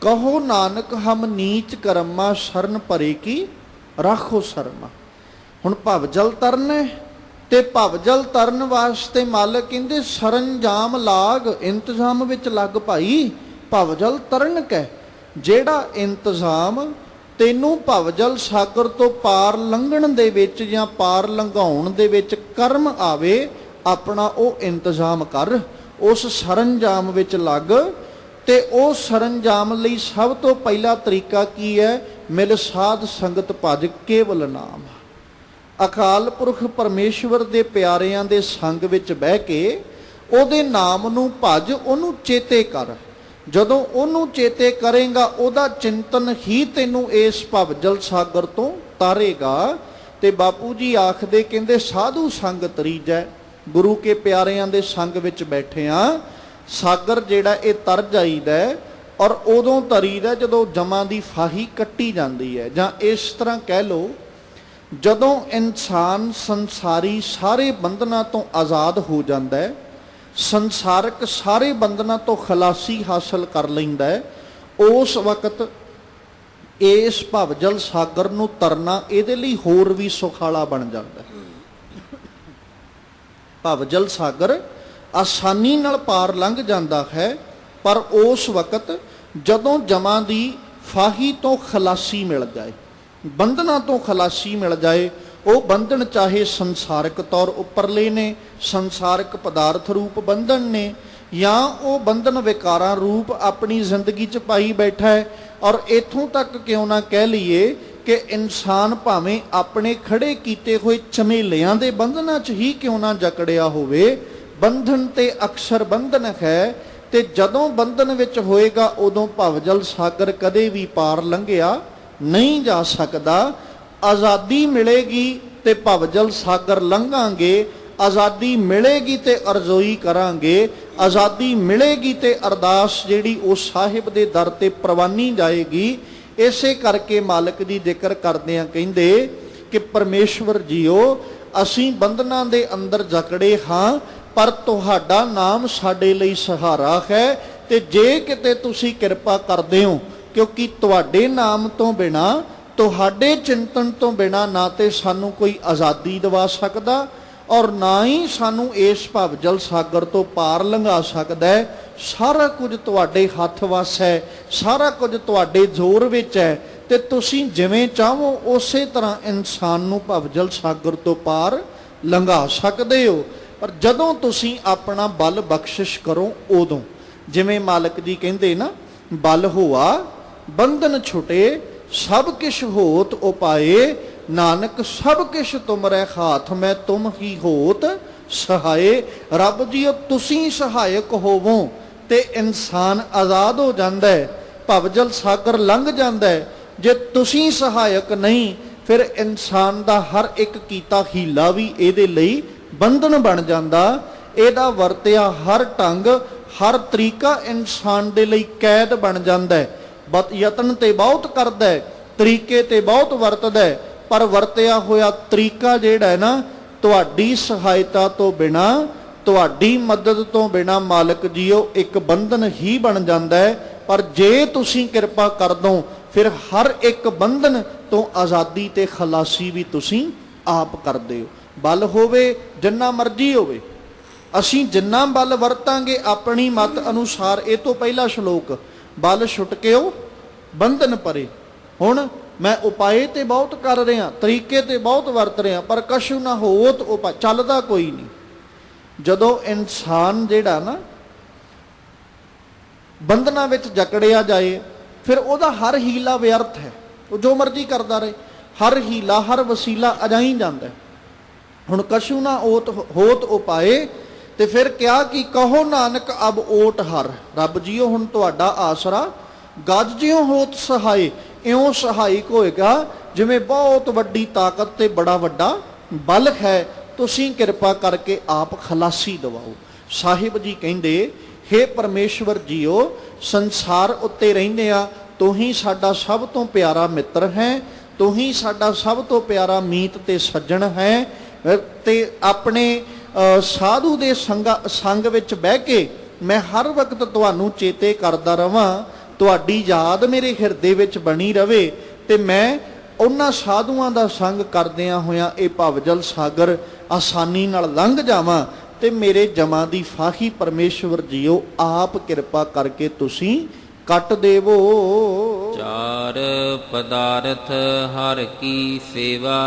ਕਹੋ ਨਾਨਕ ਹਮ ਨੀਚ ਕਰਮਾ, ਸ਼ਰਨ ਭਰੇ ਕੀ ਰਾਖੋ ਸ਼ਰਮਾ। ਹੁਣ ਭਵਜਲ ਤਰਨਾ ਤੇ ਭਵਜਲ ਤਰਨ ਵਾਸਤੇ ਮਾਲਕ ਕਹਿੰਦੇ ਸਰੰਜਾਮ ਲਾਗ, ਇੰਤਜ਼ਾਮ ਵਿੱਚ ਲੱਗ ਭਾਈ। ਭਵਜਲ ਤਰਨ ਕਹਿ, ਜਿਹੜਾ ਇੰਤਜ਼ਾਮ ਤੈਨੂੰ ਭਵਜਲ ਸਾਗਰ ਤੋਂ ਪਾਰ ਲੰਘਣ ਦੇ ਵਿੱਚ ਜਾਂ ਪਾਰ ਲੰਘਾਉਣ ਦੇ ਵਿੱਚ ਕਰਮ ਆਵੇ, ਆਪਣਾ ਉਹ ਇੰਤਜ਼ਾਮ ਕਰ, ਉਸ ਸਰੰਜਾਮ ਵਿੱਚ ਲੱਗ। ਤੇ ਉਹ ਸਰੰਜਾਮ ਲਈ ਸਭ ਤੋਂ ਪਹਿਲਾ ਤਰੀਕਾ ਕੀ ਹੈ? ਮਿਲ ਸਾਧ ਸੰਗਤ ਭਜ ਕੇਵਲ ਨਾਮ। ਅਕਾਲ ਪੁਰਖ ਪਰਮੇਸ਼ਵਰ ਦੇ ਪਿਆਰਿਆਂ ਦੇ ਸੰਗ ਵਿੱਚ ਬਹਿ ਕੇ ਉਹਦੇ ਨਾਮ ਨੂੰ ਭਜ, ਉਹਨੂੰ ਚੇਤੇ ਕਰ। ਜਦੋਂ ਉਹਨੂੰ ਚੇਤੇ ਕਰੇਗਾ, ਉਹਦਾ ਚਿੰਤਨ ਹੀ ਤੈਨੂੰ ਇਸ ਭਵਜਲ ਸਾਗਰ ਤੋਂ ਤਾਰੇਗਾ। ਤੇ ਬਾਪੂ ਜੀ ਆਖਦੇ ਕਹਿੰਦੇ ਸਾਧੂ ਸੰਗ ਤਰੀਜੈ, ਗੁਰੂ ਕੇ ਪਿਆਰਿਆਂ ਦੇ ਸੰਗ ਵਿੱਚ ਬੈਠਿਆਂ ਸਾਗਰ ਜਿਹੜਾ ਇਹ ਤਰ ਜਾਈਦਾ। ਔਰ ਉਦੋਂ ਤਰੀਦਾ ਜਦੋਂ ਜਮਾਂ ਦੀ ਫਾਹੀ ਕੱਟੀ ਜਾਂਦੀ ਹੈ, ਜਾਂ ਇਸ ਤਰ੍ਹਾਂ ਕਹਿ ਲਓ ਜਦੋਂ ਇਨਸਾਨ ਸੰਸਾਰੀ ਸਾਰੇ ਬੰਧਨਾਂ ਤੋਂ ਆਜ਼ਾਦ ਹੋ ਜਾਂਦਾ ਹੈ, ਸੰਸਾਰਕ ਸਾਰੇ ਬੰਧਨਾਂ ਤੋਂ ਖਲਾਸੀ ਹਾਸਲ ਕਰ ਲੈਂਦਾ ਹੈ, ਉਸ ਵਕਤ ਇਸ ਭਵਜਲ ਸਾਗਰ ਨੂੰ ਤਰਨਾ ਇਹਦੇ ਲਈ ਹੋਰ ਵੀ ਸੁਖਾਲਾ ਬਣ ਜਾਂਦਾ ਹੈ। ਭਵਜਲ ਸਾਗਰ ਆਸਾਨੀ ਨਾਲ ਪਾਰ ਲੰਘ ਜਾਂਦਾ ਹੈ, ਪਰ ਉਸ ਵਕਤ ਜਦੋਂ ਜਮਾਂ ਦੀ ਫਾਹੀ ਤੋਂ ਖਲਾਸੀ ਮਿਲ ਜਾਏ, ਬੰਧਨਾਂ ਤੋਂ ਖਲਾਸੀ ਮਿਲ ਜਾਏ, ਉਹ ਬੰਧਨ ਚਾਹੇ ਸੰਸਾਰਿਕ ਤੌਰ ਉੱਪਰਲੇ ਨੇ, ਸੰਸਾਰਿਕ ਪਦਾਰਥ ਰੂਪ ਬੰਧਨ ਨੇ, ਜਾਂ ਉਹ ਬੰਧਨ ਵਿਕਾਰਾਂ ਰੂਪ ਆਪਣੀ ਜ਼ਿੰਦਗੀ 'ਚ ਪਾਈ ਬੈਠਾ ਹੈ। ਔਰ ਇੱਥੋਂ ਤੱਕ ਕਿਉਂ ਨਾ ਕਹਿ ਲਈਏ ਕਿ ਇਨਸਾਨ ਭਾਵੇਂ ਆਪਣੇ ਖੜੇ ਕੀਤੇ ਹੋਏ ਝਮੇਲਿਆਂ ਦੇ ਬੰਧਨਾਂ 'ਚ ਹੀ ਕਿਉਂ ਨਾ ਜਕੜਿਆ ਹੋਵੇ, ਬੰਧਨ ਤੇ ਅਕਸਰ ਬੰਧਨ ਹੈ। ਤੇ ਜਦੋਂ ਬੰਧਨ ਵਿੱਚ ਹੋਏਗਾ, ਉਦੋਂ ਭਵਜਲ ਸਾਗਰ ਕਦੇ ਵੀ ਪਾਰ ਲੰਘਿਆ ਨਹੀਂ ਜਾ ਸਕਦਾ। ਆਜ਼ਾਦੀ ਮਿਲੇਗੀ ਤੇ ਭਵਜਲ ਸਾਗਰ ਲੰਘਾਂਗੇ, ਆਜ਼ਾਦੀ ਮਿਲੇਗੀ ਤੇ ਅਰਜ਼ੋਈ ਕਰਾਂਗੇ, ਆਜ਼ਾਦੀ ਮਿਲੇਗੀ ਤੇ ਅਰਦਾਸ ਜਿਹੜੀ ਉਹ ਸਾਹਿਬ ਦੇ ਦਰ ਤੇ ਪ੍ਰਵਾਨੀ ਜਾਏਗੀ। ਇਸੇ ਕਰਕੇ ਮਾਲਕ ਦੀ ਜ਼ਿਕਰ ਕਰਦਿਆਂ ਕਹਿੰਦੇ ਕਿ ਪਰਮੇਸ਼ਵਰ ਜੀਓ, ਅਸੀਂ ਬੰਧਨਾਂ ਦੇ ਅੰਦਰ ਜਕੜੇ ਹਾਂ, ਪਰ ਤੁਹਾਡਾ ਨਾਮ ਸਾਡੇ ਲਈ ਸਹਾਰਾ ਹੈ। ਤੇ ਜੇ ਕਿਤੇ ਤੁਸੀਂ ਕਿਰਪਾ ਕਰਦੇ ਹੋ, ਕਿਉਂਕਿ ਤੁਹਾਡੇ ਨਾਮ ਤੋਂ ਬਿਨਾ, ਤੁਹਾਡੇ ਚਿੰਤਨ ਤੋਂ ਬਿਨਾ ਨਾ ਤੇ ਸਾਨੂੰ ਕੋਈ ਆਜ਼ਾਦੀ ਦਿਵਾ ਸਕਦਾ, ਔਰ ਨਾ ਹੀ ਸਾਨੂੰ ਇਸ ਭਵਜਲ ਸਾਗਰ ਤੋਂ ਪਾਰ ਲੰਘਾ ਸਕਦਾ ਹੈ। ਸਾਰਾ ਕੁਝ ਤੁਹਾਡੇ ਹੱਥ ਵੱਸ ਹੈ, ਸਾਰਾ ਕੁਝ ਤੁਹਾਡੇ ਜ਼ੋਰ ਵਿੱਚ ਹੈ। ਤੇ ਤੁਸੀਂ ਜਿਵੇਂ ਚਾਹੋ ਉਸੇ ਤਰ੍ਹਾਂ ਇਨਸਾਨ ਨੂੰ ਭਵਜਲ ਸਾਗਰ ਤੋਂ ਪਾਰ ਲੰਘਾ ਸਕਦੇ ਹੋ। ਪਰ ਜਦੋਂ ਤੁਸੀਂ ਆਪਣਾ ਬਲ ਬਖਸ਼ਿਸ਼ ਕਰੋ, ਉਦੋਂ ਜਿਵੇਂ ਮਾਲਕ ਜੀ ਕਹਿੰਦੇ ਨਾ, ਬਲ ਹੋਆ ਬੰਧਨ ਛੁਟੇ, ਸਭ ਕਿਛ ਹੋਤ ਉਪਾਏ, ਨਾਨਕ ਸਭ ਕਿਛ ਤੁਮਰੇ ਹਾਥ ਮੈਂ ਤੁਮ ਹੀ ਹੋਤ ਸਹਾਏ। ਰੱਬ ਜੀ ਤੁਸੀਂ ਸਹਾਇਕ ਹੋਵੋ ਤੇ ਇਨਸਾਨ ਆਜ਼ਾਦ ਹੋ ਜਾਂਦਾ ਹੈ, ਭਵਜਲ ਸਾਗਰ ਲੰਘ ਜਾਂਦਾ ਹੈ। ਜੇ ਤੁਸੀਂ ਸਹਾਇਕ ਨਹੀਂ, ਫਿਰ ਇਨਸਾਨ ਦਾ ਹਰ ਇੱਕ ਕੀਤਾ ਹੀਲਾ ਵੀ ਇਹਦੇ ਲਈ ਬੰਧਨ ਬਣ ਜਾਂਦਾ। ਇਹਦਾ ਵਰਤਿਆ ਹਰ ਢੰਗ, ਹਰ ਤਰੀਕਾ ਇਨਸਾਨ ਦੇ ਲਈ ਕੈਦ ਬਣ ਜਾਂਦਾ ਹੈ। ਯਤਨ ਤੇ ਬਹੁਤ ਕਰਦਾ ਹੈ, ਤਰੀਕੇ ਤੇ ਬਹੁਤ ਵਰਤਦਾ ਹੈ, ਪਰ ਵਰਤਿਆ ਹੋਇਆ ਤਰੀਕਾ ਜਿਹੜਾ ਹੈ ਨਾ, ਤੁਹਾਡੀ ਸਹਾਇਤਾ ਤੋਂ ਬਿਨਾ, ਤੁਹਾਡੀ ਮਦਦ ਤੋਂ ਬਿਨਾ ਮਾਲਕ ਜੀਓ ਇੱਕ ਬੰਧਨ ਹੀ ਬਣ ਜਾਂਦਾ ਹੈ। ਪਰ ਜੇ ਤੁਸੀਂ ਕਿਰਪਾ ਕਰ ਦੋ, ਫਿਰ ਹਰ ਇੱਕ ਬੰਧਨ ਤੋਂ ਆਜ਼ਾਦੀ ਤੇ ਖਲਾਸੀ ਵੀ ਤੁਸੀਂ ਆਪ ਕਰਦੇ ਹੋ। ਬਲ ਹੋਵੇ ਜਿੰਨਾ ਮਰਜ਼ੀ ਹੋਵੇ, ਅਸੀਂ ਜਿੰਨਾ ਬਲ ਵਰਤਾਂਗੇ ਆਪਣੀ ਮਤ ਅਨੁਸਾਰ। ਇਹ ਤੋਂ ਪਹਿਲਾ ਸ਼ਲੋਕ, ਬਲ ਛੁਟਕਿਓ ਬੰਧਨ ਪਰੇ। ਹੁਣ ਮੈਂ ਉਪਾਏ ਤੇ ਬਹੁਤ ਕਰ ਰਿਹਾ, ਤਰੀਕੇ ਤੇ ਬਹੁਤ ਵਰਤ ਰਿਹਾ, ਪਰ ਕਛੂ ਨਾ ਹੋਤ ਉਪਾ, ਚੱਲਦਾ ਕੋਈ ਨਹੀਂ। ਜਦੋਂ ਇਨਸਾਨ ਜਿਹੜਾ ਨਾ ਬੰਧਨਾਂ ਵਿੱਚ ਜਕੜਿਆ ਜਾਏ, ਫਿਰ ਉਹਦਾ ਹਰ ਹੀਲਾ ਵਿਅਰਥ ਹੈ। ਉਹ ਜੋ ਮਰਜ਼ੀ ਕਰਦਾ ਰਹੇ, ਹਰ ਹੀਲਾ ਹਰ ਵਸੀਲਾ ਅਜਾਈ ਜਾਂਦਾ। ਹੁਣ ਕਛੂ ਨਾ ਹੋਤ ਉਪਾਏ, ਤੇ ਫਿਰ ਕਿਹਾ ਕਿ ਕਹੋ ਨਾਨਕ ਅਬ ਓਟ ਹਰ। ਰੱਬ ਜੀਓ ਹੁਣ ਤੁਹਾਡਾ ਆਸਰਾ, ਗੱਜ ਜਿਉ ਹੋਤ ਸਹਾਏ, ਇਉਂ ਸਹਾਇਕ ਹੋਏਗਾ ਜਿਵੇਂ ਬਹੁਤ ਵੱਡੀ ਤਾਕਤ ਤੇ ਬੜਾ ਵੱਡਾ ਬਲ ਹੈ। ਤੁਸੀਂ ਕਿਰਪਾ ਕਰਕੇ ਆਪ ਖਲਾਸੀ ਦਿਵਾਓ। ਸਾਹਿਬ ਜੀ ਕਹਿੰਦੇ, ਹੇ ਪਰਮੇਸ਼ਵਰ ਜੀਓ, ਸੰਸਾਰ ਉੱਤੇ ਰਹਿੰਦੇ ਆ, ਤੂੰ ਹੀ ਸਾਡਾ ਸਭ ਤੋਂ ਪਿਆਰਾ ਮਿੱਤਰ ਹੈ। ਤੂੰ ਹੀ ਸਾਡਾ ਸਭ ਤੋਂ ਪਿਆਰਾ ਮੀਤ ਤੇ ਸੱਜਣ ਹੈ। ਤੇ ਆਪਣੇ ਸਾਧੂ ਦੇ ਸੰਗ ਵਿੱਚ ਬਹਿ ਕੇ ਮੈਂ ਹਰ ਵਕਤ ਤੁਹਾਨੂੰ ਚੇਤੇ ਕਰਦਾ ਰਵਾਂ, ਤੁਹਾਡੀ ਯਾਦ ਮੇਰੇ ਹਿਰਦੇ ਵਿੱਚ ਬਣੀ ਰਵੇ, ਤੇ ਮੈਂ ਉਹਨਾਂ ਸਾਧੂਆਂ ਦਾ ਸੰਗ ਕਰਦਿਆਂ ਹੋਇਆਂ ਇਹ ਭਵਜਲ ਸਾਗਰ ਆਸਾਨੀ ਨਾਲ ਲੰਘ ਜਾਵਾਂ, ਤੇ ਮੇਰੇ ਜਮਾਂ ਦੀ ਫਾਹੀ ਪਰਮੇਸ਼ਵਰ ਜੀਓ ਆਪ ਕਿਰਪਾ ਕਰਕੇ ਤੁਸੀਂ ਕੱਟ ਦੇਵੋ। ਚਾਰ ਪਦਾਰਥ ਹਰ ਕੀ ਸੇਵਾ,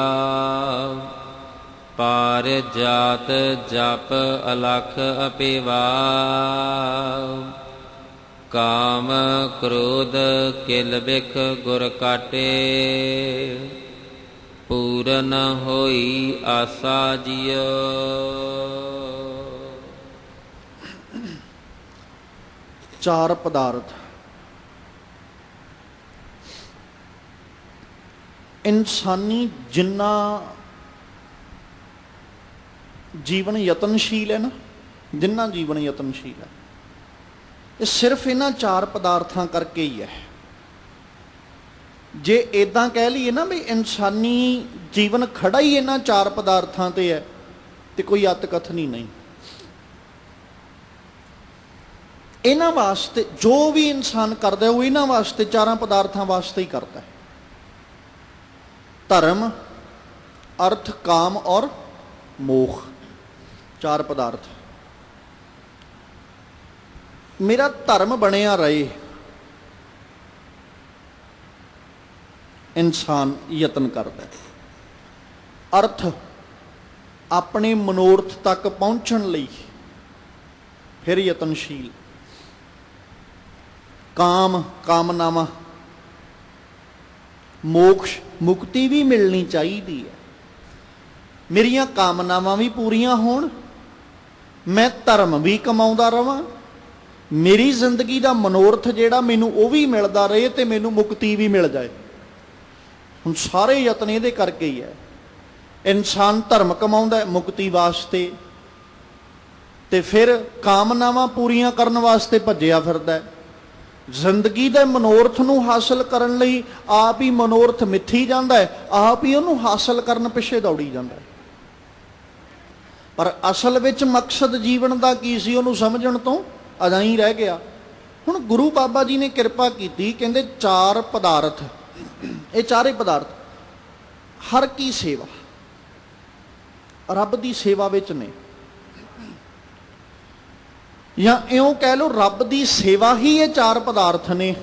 ਪਾਰ ਜਾਤ ਜਪ ਅਲਖ ਅਪੇਵਾ। ਕਾਮ ਕ੍ਰੋਧ ਕਿਲ ਬਿਖ ਗੁਰ ਕਾਟੇ, ਪੂਰਨ ਹੋਈ ਆਸਾ ਜੀਓ। ਚਾਰ ਪਦਾਰਥ ਇਨਸਾਨੀ ਜਿੰਨਾ ਜੀਵਨ ਯਤਨਸ਼ੀਲ ਹੈ ਨਾ, ਜਿੰਨਾ ਜੀਵਨ ਯਤਨਸ਼ੀਲ ਹੈ, ਇਹ ਸਿਰਫ ਇਹਨਾਂ ਚਾਰ ਪਦਾਰਥਾਂ ਕਰਕੇ ਹੀ ਹੈ। ਜੇ ਇਦਾਂ ਕਹਿ ਲਈਏ ਨਾ ਵੀ ਇਨਸਾਨੀ ਜੀਵਨ ਖੜਾ ਹੀ ਇਹਨਾਂ ਚਾਰ ਪਦਾਰਥਾਂ ਤੇ ਹੈ, ਤੇ ਕੋਈ ਅਤ ਕਥਨੀ ਨਹੀਂ। ਇਹਨਾਂ ਵਾਸਤੇ ਜੋ ਵੀ ਇਨਸਾਨ ਕਰਦਾ ਉਹ ਇਹਨਾਂ ਵਾਸਤੇ, ਚਾਰਾਂ ਪਦਾਰਥਾਂ ਵਾਸਤੇ ਹੀ ਕਰਦਾ ਹੈ। ਧਰਮ, ਅਰਥ, ਕਾਮ ਔਰ ਮੋਖ, ਚਾਰ ਪਦਾਰਥ। ਮੇਰਾ ਧਰਮ ਬਣਿਆ ਰਹੇ, ਇਨਸਾਨ ਯਤਨ ਕਰਦਾ ਹੈ। ਅਰਥ, ਆਪਣੇ ਮਨੋਰਥ ਤੱਕ ਪਹੁੰਚਣ ਲਈ ਫਿਰ ਯਤਨਸ਼ੀਲ। ਕਾਮ, ਕਾਮਨਾਵਾਂ। ਮੋਕਸ਼, ਮੁਕਤੀ ਵੀ ਮਿਲਣੀ ਚਾਹੀਦੀ ਹੈ। ਮੇਰੀਆਂ ਕਾਮਨਾਵਾਂ ਵੀ ਪੂਰੀਆਂ ਹੋਣ, ਮੈਂ ਧਰਮ ਵੀ ਕਮਾਉਂਦਾ ਰਵਾਂ, ਮੇਰੀ ਜ਼ਿੰਦਗੀ ਦਾ ਮਨੋਰਥ ਜਿਹੜਾ ਮੈਨੂੰ ਉਹ ਵੀ ਮਿਲਦਾ ਰਹੇ, ਤੇ ਮੈਨੂੰ ਮੁਕਤੀ ਵੀ ਮਿਲ ਜਾਏ। ਹੁਣ ਸਾਰੇ ਯਤਨ ਇਹਦੇ ਕਰਕੇ ਹੀ ਹੈ। ਇਨਸਾਨ ਧਰਮ ਕਮਾਉਂਦਾ ਮੁਕਤੀ ਵਾਸਤੇ, ਤੇ ਫਿਰ ਕਾਮਨਾਵਾਂ ਪੂਰੀਆਂ ਕਰਨ ਵਾਸਤੇ ਭੱਜਿਆ ਫਿਰਦਾ। ਜ਼ਿੰਦਗੀ ਦੇ ਮਨੋਰਥ ਨੂੰ ਹਾਸਲ ਕਰਨ ਲਈ ਆਪ ਹੀ ਮਨੋਰਥ ਮਿੱਥੀ ਜਾਂਦਾ ਹੈ, ਆਪ ਹੀ ਉਹਨੂੰ ਹਾਸਲ ਕਰਨ ਪਿੱਛੇ ਦੌੜੀ ਜਾਂਦਾ ਹੈ। ਪਰ ਅਸਲ ਵਿੱਚ ਮਕਸਦ ਜੀਵਨ ਦਾ ਕੀ ਸੀ, ਉਹਨੂੰ ਸਮਝਣ ਤੋਂ ਅਜਾਂ ਹੀ ਰਹਿ ਗਿਆ। ਹੁਣ ਗੁਰੂ ਬਾਬਾ ਜੀ ਨੇ ਕਿਰਪਾ ਕੀਤੀ, ਕਹਿੰਦੇ ਚਾਰ ਪਦਾਰਥ, ਇਹ ਚਾਰੇ ਪਦਾਰਥ ਹਰ ਕੀ ਸੇਵਾ, ਰੱਬ ਦੀ ਸੇਵਾ ਵਿੱਚ ਨੇ। ਜਾਂ ਇਉਂ ਕਹਿ ਲਓ, ਰੱਬ ਦੀ ਸੇਵਾ ਹੀ ਇਹ ਚਾਰ ਪਦਾਰਥ ਨੇ।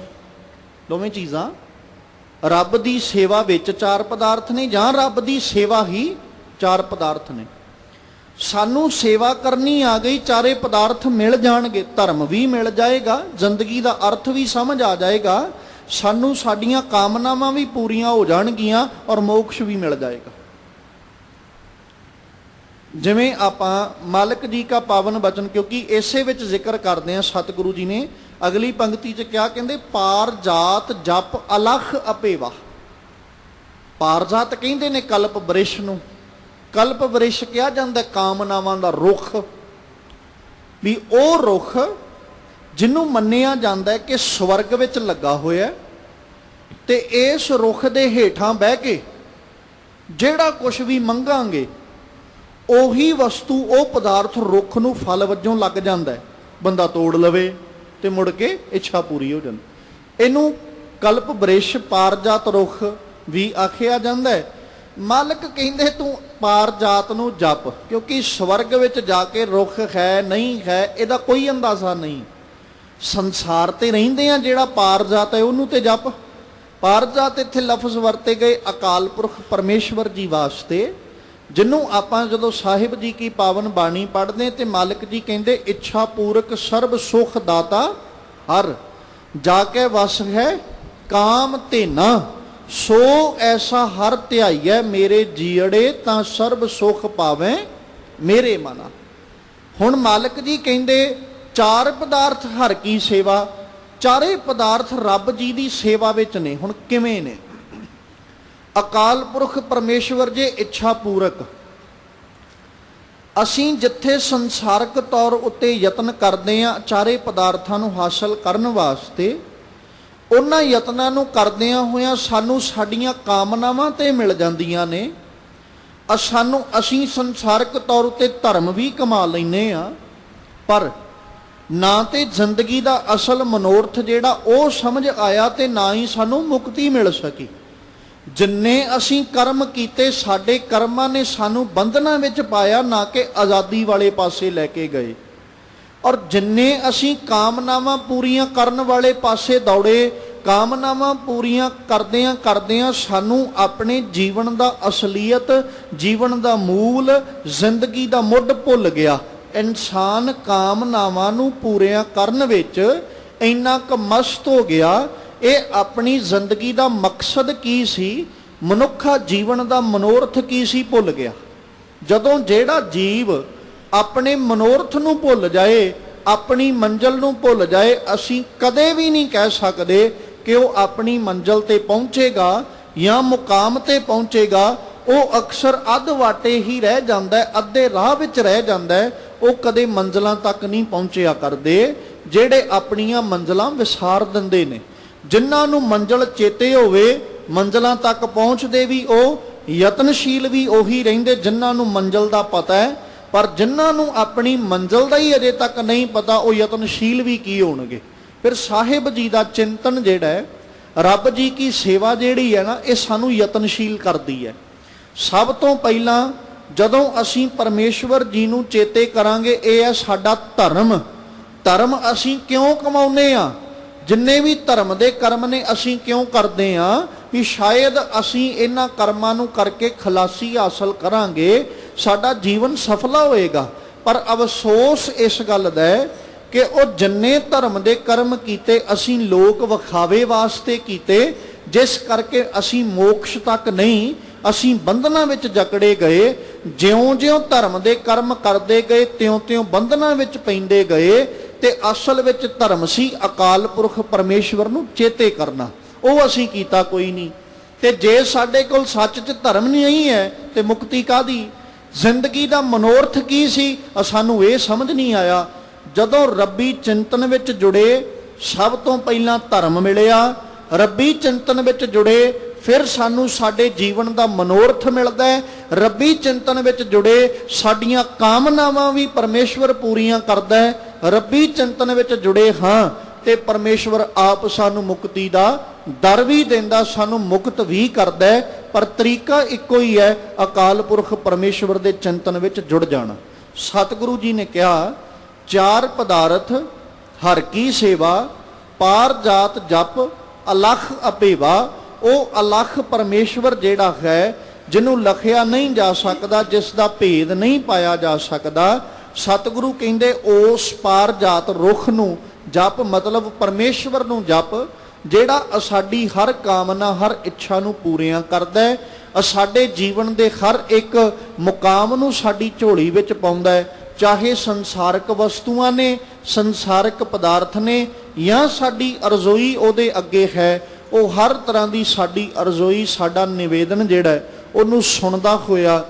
ਦੋਵੇਂ ਚੀਜ਼ਾਂ, ਰੱਬ ਦੀ ਸੇਵਾ ਵਿੱਚ ਚਾਰ ਪਦਾਰਥ ਨੇ, ਜਾਂ ਰੱਬ ਦੀ ਸੇਵਾ ਹੀ ਚਾਰ ਪਦਾਰਥ ਨੇ। ਸਾਨੂੰ ਸੇਵਾ ਕਰਨੀ ਆ ਗਈ, ਚਾਰੇ ਪਦਾਰਥ ਮਿਲ ਜਾਣਗੇ। ਧਰਮ ਵੀ ਮਿਲ ਜਾਏਗਾ, ਜ਼ਿੰਦਗੀ ਦਾ ਅਰਥ ਵੀ ਸਮਝ ਆ ਜਾਏਗਾ, ਸਾਨੂੰ ਸਾਡੀਆਂ ਕਾਮਨਾਵਾਂ ਵੀ ਪੂਰੀਆਂ ਹੋ ਜਾਣਗੀਆਂ, ਔਰ ਮੋਕਸ਼ ਵੀ ਮਿਲ ਜਾਏਗਾ। ਜਿਵੇਂ ਆਪਾਂ ਮਾਲਕ ਜੀ ਕਾ ਪਾਵਨ ਬਚਨ, ਕਿਉਂਕਿ ਇਸੇ ਵਿੱਚ ਜ਼ਿਕਰ ਕਰਦੇ ਹਾਂ, ਸਤਿਗੁਰੂ ਜੀ ਨੇ ਅਗਲੀ ਪੰਕਤੀ 'ਚ ਕਿਹਾ, ਕਹਿੰਦੇ ਪਾਰ ਜਾਤ ਜਪ ਅਲਖ ਅਪੇਵਾ। ਪਾਰ ਜਾਤ ਕਹਿੰਦੇ ਨੇ ਕਲਪ ਬ੍ਰਿਸ਼ ਨੂੰ। ਕਲਪ ਬ੍ਰਿਸ਼ ਕਿਹਾ ਜਾਂਦਾ ਕਾਮਨਾਵਾਂ ਦਾ ਰੁੱਖ, ਵੀ ਉਹ ਰੁੱਖ ਜਿਹਨੂੰ ਮੰਨਿਆ ਜਾਂਦਾ ਕਿ ਸਵਰਗ ਵਿੱਚ ਲੱਗਾ ਹੋਇਆ, ਤੇ ਇਸ ਰੁੱਖ ਦੇ ਹੇਠਾਂ ਬਹਿ ਕੇ ਜਿਹੜਾ ਕੁਝ ਵੀ ਮੰਗਾਂਗੇ ਉਹੀ ਵਸਤੂ, ਉਹ ਪਦਾਰਥ ਰੁੱਖ ਨੂੰ ਫਲ ਵਜੋਂ ਲੱਗ ਜਾਂਦਾ। ਬੰਦਾ ਤੋੜ ਲਵੇ ਤੇ ਮੁੜ ਕੇ ਇੱਛਾ ਪੂਰੀ ਹੋ ਜਾਂਦੀ। ਇਹਨੂੰ ਕਲਪ ਬ੍ਰਿਸ਼, ਪਾਰਜਾਤ ਰੁੱਖ ਵੀ ਆਖਿਆ ਜਾਂਦਾ ਹੈ। ਮਾਲਕ ਕਹਿੰਦੇ ਤੂੰ ਪਾਰਜਾਤ ਨੂੰ ਜਪ, ਕਿਉਂਕਿ ਸਵਰਗ ਵਿੱਚ ਜਾ ਕੇ ਰੁੱਖ ਹੈ ਨਹੀਂ ਹੈ ਇਹਦਾ ਕੋਈ ਅੰਦਾਜ਼ਾ ਨਹੀਂ। ਸੰਸਾਰ ਤੇ ਰਹਿੰਦੇ ਆ, ਜਿਹੜਾ ਪਾਰਜਾਤ ਹੈ ਉਹਨੂੰ ਤੇ ਜਪ। ਪਾਰਜਾਤ ਇੱਥੇ ਲਫ਼ਜ਼ ਵਰਤੇ ਗਏ ਅਕਾਲ ਪੁਰਖ ਪਰਮੇਸ਼ਵਰ ਜੀ ਵਾਸਤੇ, ਜਿਹਨੂੰ ਆਪਾਂ ਜਦੋਂ ਸਾਹਿਬ ਜੀ ਕੀ ਪਾਵਨ ਬਾਣੀ ਪੜ੍ਹਦੇ ਤੇ ਮਾਲਕ ਜੀ ਕਹਿੰਦੇ ਇੱਛਾ ਪੂਰਕ ਸਰਬ ਸੁਖ ਦਾਤਾ ਹਰ, ਜਾ ਕੇ ਵਸ ਹੈ ਕਾਮ ਧੇਨਾ, ਸੋ ਐਸਾ ਹਰ ਧਿਆਈਐ ਮੇਰੇ ਜੀੜੇ, ਤਾਂ ਸਰਬ ਸੁਖ ਪਾਵੇਂ ਮੇਰੇ ਮਨਾ। ਹੁਣ ਮਾਲਕ ਜੀ ਕਹਿੰਦੇ ਚਾਰ ਪਦਾਰਥ ਹਰ ਕੀ ਸੇਵਾ, ਚਾਰੇ ਪਦਾਰਥ ਰੱਬ ਜੀ ਦੀ ਸੇਵਾ ਵਿੱਚ ਨੇ। ਹੁਣ ਕਿਵੇਂ ਨੇ? ਅਕਾਲ ਪੁਰਖ ਪਰਮੇਸ਼ਵਰ ਜੇ ਇੱਛਾ ਪੂਰਕ, ਅਸੀਂ ਜਿੱਥੇ ਸੰਸਾਰਕ ਤੌਰ ਉੱਤੇ ਯਤਨ ਕਰਦੇ ਹਾਂ ਚਾਰੇ ਪਦਾਰਥਾਂ ਨੂੰ ਹਾਸਲ ਕਰਨ ਵਾਸਤੇ, ਉਹਨਾਂ ਯਤਨਾਂ ਨੂੰ ਕਰਦਿਆਂ ਹੋਇਆਂ ਸਾਨੂੰ ਸਾਡੀਆਂ ਕਾਮਨਾਵਾਂ ਤੇ ਮਿਲ ਜਾਂਦੀਆਂ ਨੇ। ਅਸੀਂ ਸੰਸਾਰਕ ਤੌਰ ਉੱਤੇ ਧਰਮ ਵੀ ਕਮਾ ਲੈਂਦੇ ਆ, ਪਰ ਨਾ ਤੇ ਜ਼ਿੰਦਗੀ ਦਾ ਅਸਲ ਮਨੋਰਥ ਜਿਹੜਾ ਉਹ ਸਮਝ ਆਇਆ ਤੇ ਨਾ ਹੀ ਸਾਨੂੰ ਮੁਕਤੀ ਮਿਲ ਸਕੀ। ਜਿੰਨੇ ਅਸੀਂ ਕਰਮ ਕੀਤੇ, ਸਾਡੇ ਕਰਮਾਂ ਨੇ ਸਾਨੂੰ ਬੰਧਨਾਂ ਵਿੱਚ ਪਾਇਆ, ਨਾ ਕਿ ਆਜ਼ਾਦੀ ਵਾਲੇ ਪਾਸੇ ਲੈ ਕੇ ਗਏ। ਔਰ ਜਿੰਨੇ ਅਸੀਂ ਕਾਮਨਾਵਾਂ ਪੂਰੀਆਂ ਕਰਨ ਵਾਲੇ ਪਾਸੇ ਦੌੜੇ, ਕਾਮਨਾਵਾਂ ਪੂਰੀਆਂ ਕਰਦਿਆਂ ਸਾਨੂੰ ਆਪਣੇ ਜੀਵਨ ਦਾ ਅਸਲੀਅਤ, ਜੀਵਨ ਦਾ ਮੂਲ, ਜ਼ਿੰਦਗੀ ਦਾ ਮੁੱਢ ਭੁੱਲ ਗਿਆ। ਇਨਸਾਨ ਕਾਮਨਾਵਾਂ ਨੂੰ ਪੂਰੀਆਂ ਕਰਨ ਵਿੱਚ ਇੰਨਾ ਕੁ ਮਸਤ ਹੋ ਗਿਆ, ਇਹ ਆਪਣੀ ਜ਼ਿੰਦਗੀ ਦਾ ਮਕਸਦ ਕੀ ਸੀ, ਮਨੁੱਖਾ ਜੀਵਨ ਦਾ ਮਨੋਰਥ ਕੀ ਸੀ, ਭੁੱਲ ਗਿਆ। ਜਦੋਂ ਜਿਹੜਾ ਜੀਵ ਆਪਣੇ ਮਨੋਰਥ ਨੂੰ ਭੁੱਲ ਜਾਏ, ਆਪਣੀ ਮੰਜ਼ਿਲ ਨੂੰ ਭੁੱਲ ਜਾਏ, ਅਸੀਂ ਕਦੇ ਵੀ ਨਹੀਂ ਕਹਿ ਸਕਦੇ ਕਿ ਉਹ ਆਪਣੀ ਮੰਜ਼ਿਲ ਤੇ ਪਹੁੰਚੇਗਾ ਜਾਂ ਮੁਕਾਮ ਤੇ ਪਹੁੰਚੇਗਾ। ਉਹ ਅਕਸਰ ਅੱਧ ਵਾਟੇ ਹੀ ਰਹਿ ਜਾਂਦਾ ਹੈ, ਅੱਧੇ ਰਾਹ ਵਿੱਚ ਰਹਿ ਜਾਂਦਾ ਹੈ। ਉਹ ਕਦੇ ਮੰਜ਼ਿਲਾਂ ਤੱਕ ਨਹੀਂ ਪਹੁੰਚਿਆ ਕਰਦੇ। ਜਿਹੜੇ ਆਪਣੀਆਂ ਮੰਜ਼ਿਲਾਂ ਵਿਸਾਰ ਦਿੰਦੇ ਨੇ, ਜਿਨ੍ਹਾਂ ਨੂੰ ਮੰਜ਼ਿਲ ਚੇਤੇ ਹੋਵੇ, ਮੰਜ਼ਿਲਾਂ ਤੱਕ ਪਹੁੰਚਦੇ ਵੀ ਉਹ, ਯਤਨਸ਼ੀਲ ਵੀ ਉਹੀ ਰਹਿੰਦੇ ਜਿਨ੍ਹਾਂ ਨੂੰ ਮੰਜ਼ਿਲ ਦਾ ਪਤਾ ਹੈ। ਪਰ ਜਿਨ੍ਹਾਂ ਨੂੰ ਆਪਣੀ ਮੰਜ਼ਿਲ ਦਾ ਹੀ ਅਜੇ ਤੱਕ ਨਹੀਂ ਪਤਾ, ਉਹ ਯਤਨਸ਼ੀਲ ਵੀ ਕੀ ਹੋਣਗੇ। ਫਿਰ ਸਾਹਿਬ ਜੀ ਦਾ ਚਿੰਤਨ ਜਿਹੜਾ ਹੈ, ਰੱਬ ਜੀ ਕੀ ਸੇਵਾ ਜਿਹੜੀ ਹੈ ਨਾ, ਇਹ ਸਾਨੂੰ ਯਤਨਸ਼ੀਲ ਕਰਦੀ ਹੈ। ਸਭ ਤੋਂ ਪਹਿਲਾਂ ਜਦੋਂ ਅਸੀਂ ਪਰਮੇਸ਼ਵਰ ਜੀ ਨੂੰ ਚੇਤੇ ਕਰਾਂਗੇ, ਇਹ ਹੈ ਸਾਡਾ ਧਰਮ। ਧਰਮ ਅਸੀਂ ਕਿਉਂ ਕਮਾਉਂਦੇ ਆ? ਜਿੰਨੇ ਵੀ ਧਰਮ ਦੇ ਕਰਮ ਨੇ ਅਸੀਂ ਕਿਉਂ ਕਰਦੇ ਆ? ਵੀ ਸ਼ਾਇਦ ਅਸੀਂ ਇਹਨਾਂ ਕਰਮਾਂ ਨੂੰ ਕਰਕੇ ਖਲਾਸੀ ਹਾਸਲ ਕਰਾਂਗੇ, ਸਾਡਾ ਜੀਵਨ ਸਫਲਾ ਹੋਏਗਾ। ਪਰ ਅਫਸੋਸ ਇਸ ਗੱਲ ਦਾ ਹੈ ਕਿ ਉਹ ਜਿੰਨੇ ਧਰਮ ਦੇ ਕਰਮ ਕੀਤੇ, ਅਸੀਂ ਲੋਕ ਵਿਖਾਵੇ ਵਾਸਤੇ ਕੀਤੇ, ਜਿਸ ਕਰਕੇ ਅਸੀਂ ਮੋਕਸ਼ ਤੱਕ ਨਹੀਂ, ਅਸੀਂ ਬੰਧਨਾਂ ਵਿੱਚ ਜਕੜੇ ਗਏ। ਜਿਉਂ-ਜਿਉਂ ਧਰਮ ਦੇ ਕਰਮ ਕਰਦੇ ਗਏ, ਤਿਉਂ-ਤਿਉਂ ਬੰਧਨਾਂ ਵਿੱਚ ਪੈਂਦੇ ਗਏ। ਤੇ ਅਸਲ ਵਿੱਚ ਧਰਮ ਸੀ ਅਕਾਲ ਪੁਰਖ ਪਰਮੇਸ਼ਵਰ ਨੂੰ ਚੇਤੇ ਕਰਨਾ, ਉਹ ਅਸੀਂ ਕੀਤਾ ਕੋਈ ਨਹੀਂ। ਤੇ ਜੇ ਸਾਡੇ ਕੋਲ ਸੱਚ 'ਚ ਧਰਮ ਨਹੀਂ ਹੈ ਤੇ ਮੁਕਤੀ ਕਾਹਦੀ? ਜ਼ਿੰਦਗੀ ਦਾ ਮਨੋਰਥ ਕੀ ਸੀ? ਸਾਨੂੰ ਇਹ ਸਮਝ ਨਹੀਂ ਆਇਆ। ਜਦੋਂ ਰੱਬੀ ਚਿੰਤਨ ਵਿੱਚ ਜੁੜੇ, ਸਭ ਤੋਂ ਪਹਿਲਾਂ ਧਰਮ ਮਿਲਿਆ। ਰੱਬੀ ਚਿੰਤਨ ਵਿੱਚ ਜੁੜੇ, ਫਿਰ ਸਾਨੂੰ ਸਾਡੇ ਜੀਵਨ ਦਾ ਮਨੋਰਥ ਮਿਲਦਾ ਹੈ। ਰੱਬੀ ਚਿੰਤਨ ਵਿੱਚ ਜੁੜੇ, ਸਾਡੀਆਂ ਕਾਮਨਾਵਾਂ ਵੀ ਪਰਮੇਸ਼ਵਰ ਪੂਰੀਆਂ ਕਰਦਾ ਹੈ। ਰੱਬੀ ਚਿੰਤਨ ਵਿੱਚ ਜੁੜੇ ਹਾਂ ਤੇ ਪਰਮੇਸ਼ਵਰ ਆਪ ਸਾਨੂੰ ਮੁਕਤੀ ਦਾ ਦਰ ਵੀ ਦਿੰਦਾ, ਸਾਨੂੰ ਮੁਕਤ ਵੀ ਕਰਦਾ ਹੈ। ਪਰ ਤਰੀਕਾ ਇੱਕੋ ਹੀ ਹੈ, ਅਕਾਲ ਪੁਰਖ ਪਰਮੇਸ਼ਵਰ ਦੇ ਚਿੰਤਨ ਵਿੱਚ ਜੁੜ ਜਾਣਾ। ਸਤਿਗੁਰੂ ਜੀ ਨੇ ਕਿਹਾ, ਚਾਰ ਪਦਾਰਥ ਹਰ ਕੀ ਸੇਵਾ, ਪਾਰ ਜਾਤ ਜਪ ਅਲਖ ਅਪੇਵਾ। ਉਹ ਅਲਖ ਪਰਮੇਸ਼ਵਰ ਜਿਹੜਾ ਹੈ, ਜਿਹਨੂੰ ਲਖਿਆ ਨਹੀਂ ਜਾ ਸਕਦਾ, ਜਿਸ ਦਾ ਭੇਦ ਨਹੀਂ ਪਾਇਆ ਜਾ ਸਕਦਾ। ਸਤਿਗੁਰੂ ਕਹਿੰਦੇ ਉਸ ਪਾਰ ਜਾਤ ਰੁੱਖ ਨੂੰ ਜਪ, ਮਤਲਬ ਪਰਮੇਸ਼ਵਰ ਨੂੰ ਜਪ, ਜਿਹੜਾ ਸਾਡੀ ਹਰ ਕਾਮਨਾ, ਹਰ ਇੱਛਾ ਨੂੰ ਪੂਰੀਆਂ ਕਰਦਾ ਹੈ। ਸਾਡੇ ਜੀਵਨ ਦੇ ਹਰ ਇੱਕ ਮੁਕਾਮ ਨੂੰ ਸਾਡੀ ਝੋਲੀ ਵਿੱਚ ਪਾਉਂਦਾ ਹੈ। ਚਾਹੇ ਸੰਸਾਰਕ ਵਸਤੂਆਂ ਨੇ, ਸੰਸਾਰਕ ਪਦਾਰਥ ਨੇ, ਜਾਂ ਸਾਡੀ ਅਰਜ਼ੋਈ ਉਹਦੇ ਅੱਗੇ ਹੈ। ਉਹ ਹਰ ਤਰ੍ਹਾਂ ਦੀ ਸਾਡੀ ਅਰਜ਼ੋਈ, ਸਾਡਾ ਨਿਵੇਦਨ ਜਿਹੜਾ ਉਹਨੂੰ ਸੁਣਦਾ ਹੋਇਆ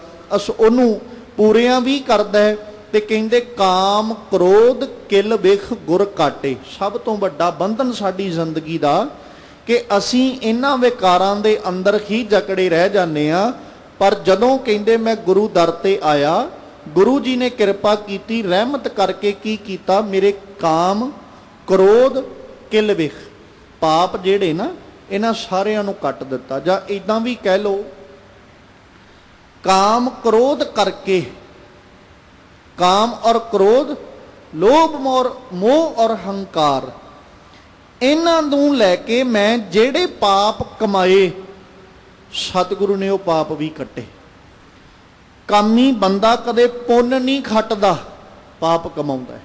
ਉਹਨੂੰ ਪੂਰੀਆਂ ਵੀ ਕਰਦਾ ਹੈ। ਤੇ ਕਹਿੰਦੇ ਕਾਮ ਕ੍ਰੋਧ ਕਿਲ ਬਿਖ ਗੁਰ ਕਾਟੇ। ਸਭ ਤੋਂ ਵੱਡਾ ਬੰਧਨ ਸਾਡੀ ਜ਼ਿੰਦਗੀ ਦਾ ਕਿ ਅਸੀਂ ਇਹਨਾਂ ਵਿਕਾਰਾਂ ਦੇ ਅੰਦਰ ਹੀ ਜਕੜੇ ਰਹਿ ਜਾਂਦੇ ਆ। ਪਰ ਜਦੋਂ ਕਹਿੰਦੇ ਮੈਂ ਗੁਰੂ ਦਰ ਤੇ ਆਇਆ, ਗੁਰੂ ਜੀ ਨੇ ਕਿਰਪਾ ਕੀਤੀ, ਰਹਿਮਤ ਕਰਕੇ ਕੀ ਕੀਤਾ, ਮੇਰੇ ਕਾਮ ਕ੍ਰੋਧ ਕਿਲ ਬਿਖ, ਪਾਪ ਜਿਹੜੇ ਨਾ, ਇਹਨਾਂ ਸਾਰਿਆਂ ਨੂੰ ਕੱਟ ਦਿੱਤਾ। ਜਾਂ ਇਦਾਂ ਵੀ ਕਹਿ ਲਓ, ਕਾਮ ਕ੍ਰੋਧ ਕਰਕੇ, ਕਾਮ ਔਰ ਕ੍ਰੋਧ, ਲੋਭ ਮੋਹ ਔਰ ਹੰਕਾਰ, ਇਹਨਾਂ ਨੂੰ ਲੈ ਕੇ ਮੈਂ ਜਿਹੜੇ ਪਾਪ ਕਮਾਏ, ਸਤਿਗੁਰੂ ਨੇ ਉਹ ਪਾਪ ਵੀ ਕੱਟੇ। ਕਾਮੀ ਬੰਦਾ ਕਦੇ ਪੁੰਨ ਨਹੀਂ ਖੱਟਦਾ, ਪਾਪ ਕਮਾਉਂਦਾ ਹੈ।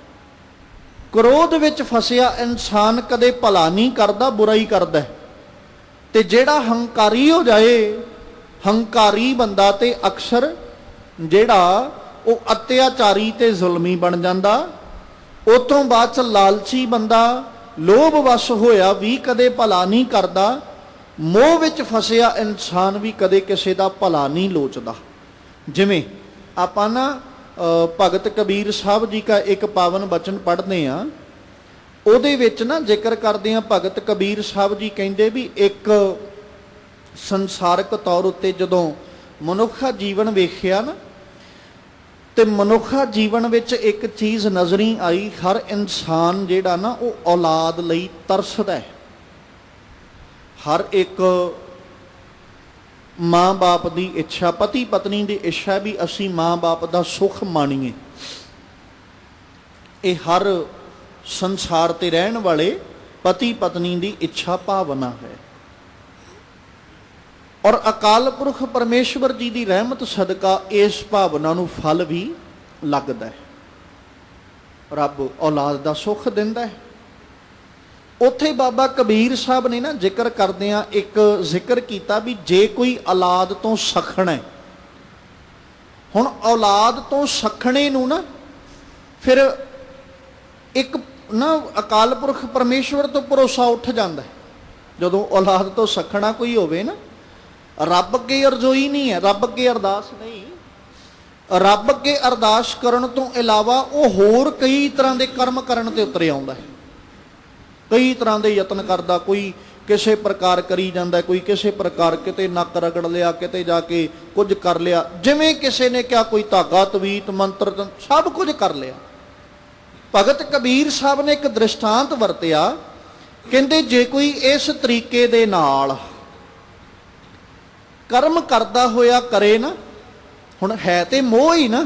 ਕ੍ਰੋਧ ਵਿੱਚ ਫਸਿਆ ਇਨਸਾਨ ਕਦੇ ਭਲਾ ਨਹੀਂ ਕਰਦਾ, ਬੁਰਾ ਹੀ ਕਰਦਾ। ਤੇ ਜਿਹੜਾ ਹੰਕਾਰੀ ਹੋ ਜਾਏ, ਹੰਕਾਰੀ ਬੰਦਾ ਤੇ ਅਕਸਰ ਜਿਹੜਾ ਉਹ ਅਤਿਆਚਾਰੀ ਤੇ ਜ਼ੁਲਮੀ ਬਣ ਜਾਂਦਾ। ਉਸ ਤੋਂ ਬਾਅਦ ਚ ਲਾਲਚੀ ਬੰਦਾ, ਲੋਭ ਵਸ ਹੋਇਆ ਵੀ ਕਦੇ ਭਲਾ ਨਹੀਂ ਕਰਦਾ। ਮੋਹ ਵਿੱਚ ਫਸਿਆ ਇਨਸਾਨ ਵੀ ਕਦੇ ਕਿਸੇ ਦਾ ਭਲਾ ਨਹੀਂ ਲੋਚਦਾ। ਜਿਵੇਂ ਆਪਾਂ ਨਾ ਭਗਤ ਕਬੀਰ ਸਾਹਿਬ ਜੀ ਦਾ ਇੱਕ ਪਾਵਨ ਬਚਨ ਪੜ੍ਹਦੇ ਆ, ਉਹਦੇ ਵਿੱਚ ਨਾ ਜ਼ਿਕਰ ਕਰਦੇ ਆ ਭਗਤ ਕਬੀਰ ਸਾਹਿਬ ਜੀ ਕਹਿੰਦੇ ਵੀ ਇੱਕ ਸੰਸਾਰਕ ਤੌਰ ਉੱਤੇ ਜਦੋਂ ਮਨੁੱਖਾ ਜੀਵਨ ਵੇਖਿਆ ਨਾ, ਤੇ ਮਨੁੱਖਾ ਜੀਵਨ ਵਿੱਚ ਇੱਕ ਚੀਜ਼ ਨਜ਼ਰੀ ਆਈ, ਹਰ ਇਨਸਾਨ ਜਿਹੜਾ ਨਾ ਉਹ ਔਲਾਦ ਲਈ ਤਰਸਦਾ ਹੈ। ਹਰ ਇੱਕ ਮਾਂ ਬਾਪ ਦੀ ਇੱਛਾ, ਪਤੀ ਪਤਨੀ ਦੀ ਇੱਛਾ ਵੀ ਅਸੀਂ ਮਾਂ ਬਾਪ ਦਾ ਸੁੱਖ ਮਾਣੀਏ। ਇਹ ਹਰ ਸੰਸਾਰ ਤੇ ਰਹਿਣ ਵਾਲੇ ਪਤੀ ਪਤਨੀ ਦੀ ਇੱਛਾ ਭਾਵਨਾ ਹੈ। ਔਰ ਅਕਾਲ ਪੁਰਖ ਪਰਮੇਸ਼ਵਰ ਜੀ ਦੀ ਰਹਿਮਤ ਸਦਕਾ ਇਸ ਭਾਵਨਾ ਨੂੰ ਫਲ ਵੀ ਲੱਗਦਾ ਹੈ। ਰੱਬ ਔਲਾਦ ਦਾ ਸੁੱਖ ਦਿੰਦਾ ਹੈ। ਉੱਥੇ ਬਾਬਾ ਕਬੀਰ ਸਾਹਿਬ ਨੇ ਨਾ ਜ਼ਿਕਰ ਕਰਦਿਆਂ ਇੱਕ ਜ਼ਿਕਰ ਕੀਤਾ ਵੀ ਜੇ ਕੋਈ ਔਲਾਦ ਤੋਂ ਸਖਣਾ ਹੈ, ਹੁਣ ਔਲਾਦ ਤੋਂ ਸਖਣੇ ਨੂੰ ਨਾ ਫਿਰ ਇੱਕ ਨਾ ਅਕਾਲ ਪੁਰਖ ਪਰਮੇਸ਼ਵਰ ਤੋਂ ਭਰੋਸਾ ਉੱਠ ਜਾਂਦਾ ਹੈ। ਜਦੋਂ ਔਲਾਦ ਤੋਂ ਸਖਣਾ ਕੋਈ ਹੋਵੇ ਨਾ, ਰੱਬ ਅੱਗੇ ਅਰਜ਼ੋਈ ਨਹੀਂ ਹੈ, ਰੱਬ ਅੱਗੇ ਅਰਦਾਸ ਨਹੀਂ, ਰੱਬ ਅੱਗੇ ਅਰਦਾਸ ਕਰਨ ਤੋਂ ਇਲਾਵਾ ਉਹ ਹੋਰ ਕਈ ਤਰ੍ਹਾਂ ਦੇ ਕਰਮ ਕਰਨ ਤੇ ਉਤਰ ਆਉਂਦਾ ਹੈ। ਕਈ ਤਰ੍ਹਾਂ ਦੇ ਯਤਨ ਕਰਦਾ, ਕੋਈ ਕਿਸੇ ਪ੍ਰਕਾਰ ਕਰੀ ਜਾਂਦਾ, ਕੋਈ ਕਿਸੇ ਪ੍ਰਕਾਰ ਕਿਤੇ ਨੱਕ ਰਗੜ ਲਿਆ, ਕਿਤੇ ਜਾ ਕੇ ਕੁਝ ਕਰ ਲਿਆ, ਜਿਵੇਂ ਕਿਸੇ ਨੇ ਕਿਹਾ ਕੋਈ ਧਾਗਾ ਤਵੀਤ ਮੰਤਰ ਸਭ ਕੁਝ ਕਰ ਲਿਆ। ਭਗਤ ਕਬੀਰ ਸਾਹਿਬ ਨੇ ਇੱਕ ਦ੍ਰਿਸ਼ਟਾਂਤ ਵਰਤਿਆ, ਕਹਿੰਦੇ ਜੇ ਕੋਈ ਇਸ ਤਰੀਕੇ ਦੇ ਨਾਲ ਕਰਮ ਕਰਦਾ ਹੋਇਆ ਕਰੇ ਨਾ, ਹੁਣ ਹੈ ਤੇ ਮੋਹ ਹੀ ਨਾ,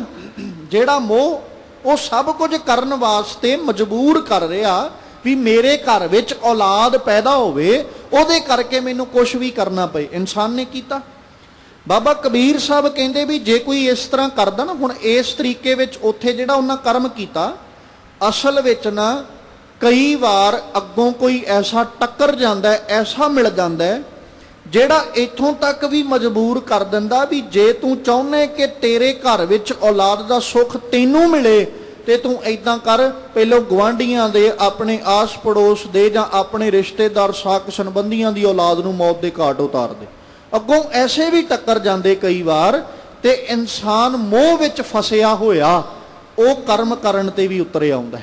ਜਿਹੜਾ ਮੋਹ ਉਹ ਸਭ ਕੁਝ ਕਰਨ ਵਾਸਤੇ ਮਜਬੂਰ ਕਰ ਰਿਹਾ ਵੀ ਮੇਰੇ ਘਰ ਵਿੱਚ ਔਲਾਦ ਪੈਦਾ ਹੋਵੇ, ਉਹਦੇ ਕਰਕੇ ਮੈਨੂੰ ਕੁਝ ਵੀ ਕਰਨਾ ਪਏ। ਇਨਸਾਨ ਨੇ ਕੀਤਾ। ਬਾਬਾ ਕਬੀਰ ਸਾਹਿਬ ਕਹਿੰਦੇ ਵੀ ਜੇ ਕੋਈ ਇਸ ਤਰ੍ਹਾਂ ਕਰਦਾ ਨਾ, ਹੁਣ ਇਸ ਤਰੀਕੇ ਵਿੱਚ ਉੱਥੇ ਜਿਹੜਾ ਉਹਨਾਂ ਕਰਮ ਕੀਤਾ, ਅਸਲ ਵਿੱਚ ਨਾ ਕਈ ਵਾਰ ਅੱਗੋਂ ਕੋਈ ਐਸਾ ਟੱਕਰ ਜਾਂਦਾ, ਐਸਾ ਮਿਲ ਜਾਂਦਾ ਜਿਹੜਾ ਇੱਥੋਂ ਤੱਕ ਵੀ ਮਜਬੂਰ ਕਰ ਦਿੰਦਾ ਵੀ ਜੇ ਤੂੰ ਚਾਹੁੰਦਾ ਕਿ ਤੇਰੇ ਘਰ ਵਿੱਚ ਔਲਾਦ ਦਾ ਸੁੱਖ ਤੈਨੂੰ ਮਿਲੇ ਤੇ ਤੂੰ ਏਦਾਂ ਕਰ, ਪਹਿਲੋਂ ਗੁਆਂਢੀਆਂ ਦੇ, ਆਪਣੇ ਆਸ ਪੜੋਸ ਦੇ ਜਾਂ ਆਪਣੇ ਰਿਸ਼ਤੇਦਾਰ ਸਾਕ ਸੰਬੰਧੀਆਂ ਦੀ ਔਲਾਦ ਨੂੰ ਮੌਤ ਦੇ ਘਾਟ ਉਤਾਰ ਦੇ। ਅੱਗੋਂ ਐਸੇ ਵੀ ਟੱਕਰ ਜਾਂਦੇ ਕਈ ਵਾਰ, ਤੇ ਇਨਸਾਨ ਮੋਹ ਵਿੱਚ ਫਸਿਆ ਹੋਇਆ ਉਹ ਕਰਮ ਕਰਨ ਤੇ ਵੀ ਉਤਰ ਆਉਂਦਾ।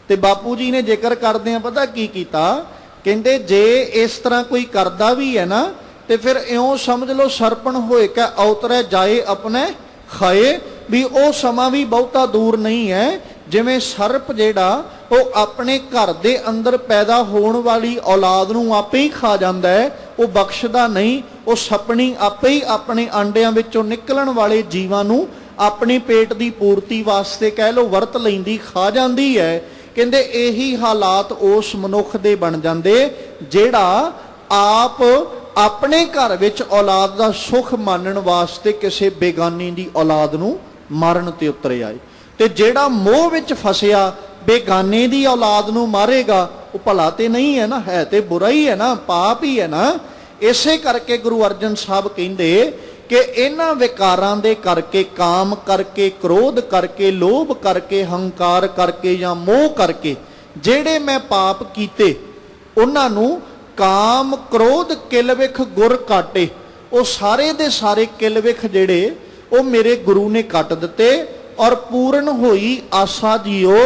ਤੇ ਬਾਪੂ ਜੀ ਨੇ ਜ਼ਿਕਰ ਕਰਦੇ ਆ ਪਤਾ ਕੀ ਕੀਤਾ, ਕਹਿੰਦੇ ਜੇ ਇਸ ਤਰ੍ਹਾਂ ਕੋਈ ਕਰਦਾ ਵੀ ਹੈ ਨਾ, ਤੇ ਫਿਰ ਇਉਂ ਸਮਝ ਲਓ ਸਰਪਣ ਹੋਏ ਕਿ ਔਤਰੇ ਜਾਏ ਆਪਣੇ ਖਾਏ, ਵੀ ਉਹ ਸਮਾਂ ਵੀ ਬਹੁਤਾ ਦੂਰ ਨਹੀਂ ਹੈ ਜਿਵੇਂ ਸਰਪ ਜਿਹੜਾ ਉਹ ਆਪਣੇ ਘਰ ਦੇ ਅੰਦਰ ਪੈਦਾ ਹੋਣ ਵਾਲੀ ਔਲਾਦ ਨੂੰ ਆਪੇ ਹੀ ਖਾ ਜਾਂਦਾ ਹੈ, ਉਹ ਬਖਸ਼ਦਾ ਨਹੀਂ। ਉਹ ਸਪਣੀ ਆਪੇ ਹੀ ਆਪਣੇ ਆਂਡਿਆਂ ਵਿੱਚੋਂ ਨਿਕਲਣ ਵਾਲੇ ਜੀਵਾਂ ਨੂੰ ਆਪਣੇ ਪੇਟ ਦੀ ਪੂਰਤੀ ਵਾਸਤੇ ਕਹਿ ਲਓ ਵਰਤ ਲੈਂਦੀ, ਖਾ ਜਾਂਦੀ ਹੈ। ਕਹਿੰਦੇ ਇਹੀ ਹਾਲਾਤ ਉਸ ਮਨੁੱਖ ਦੇ ਬਣ ਜਾਂਦੇ ਜਿਹੜਾ ਆਪ ਆਪਣੇ ਘਰ ਵਿੱਚ ਔਲਾਦ ਦਾ ਸੁੱਖ ਮਾਣਨ ਵਾਸਤੇ ਕਿਸੇ ਬੇਗਾਨੀ ਦੀ ਔਲਾਦ ਨੂੰ ਮਾਰਨ ਤੇ ਉਤਰ ਆਏ। ਤੇ ਜਿਹੜਾ ਮੋਹ ਵਿੱਚ ਫਸਿਆ ਬੇਗਾਨੇ ਦੀ ਔਲਾਦ ਨੂੰ ਮਾਰੇਗਾ, ਉਹ ਭਲਾ ਤੇ ਨਹੀਂ ਹੈ ਨਾ, ਹੈ ਤੇ ਬੁਰਾ ਹੀ ਹੈ ਨਾ, ਪਾਪ ਹੀ ਹੈ ਨਾ। ਇਸੇ ਕਰਕੇ ਗੁਰੂ ਅਰਜਨ ਸਾਹਿਬ ਕਹਿੰਦੇ ਕਿ ਇਹਨਾਂ ਵਿਕਾਰਾਂ ਦੇ ਕਰਕੇ, ਕਾਮ ਕਰਕੇ, ਕ੍ਰੋਧ ਕਰਕੇ, ਲੋਭ ਕਰਕੇ, ਹੰਕਾਰ ਕਰਕੇ ਜਾਂ ਮੋਹ ਕਰਕੇ ਜਿਹੜੇ ਮੈਂ ਪਾਪ ਕੀਤੇ, ਉਹਨਾਂ ਨੂੰ ਕਾਮ ਕ੍ਰੋਧ ਕਿਲਵਿਖ ਗੁਰ ਕਾਟੇ, ਉਹ ਸਾਰੇ ਦੇ ਸਾਰੇ ਕਿਲਵਿਖ ਜਿਹੜੇ ਉਹ ਮੇਰੇ ਗੁਰੂ ਨੇ ਕੱਟ ਦਿੱਤੇ। ਔਰ ਪੂਰਨ ਹੋਈ ਆਸਾ ਜੀਓ,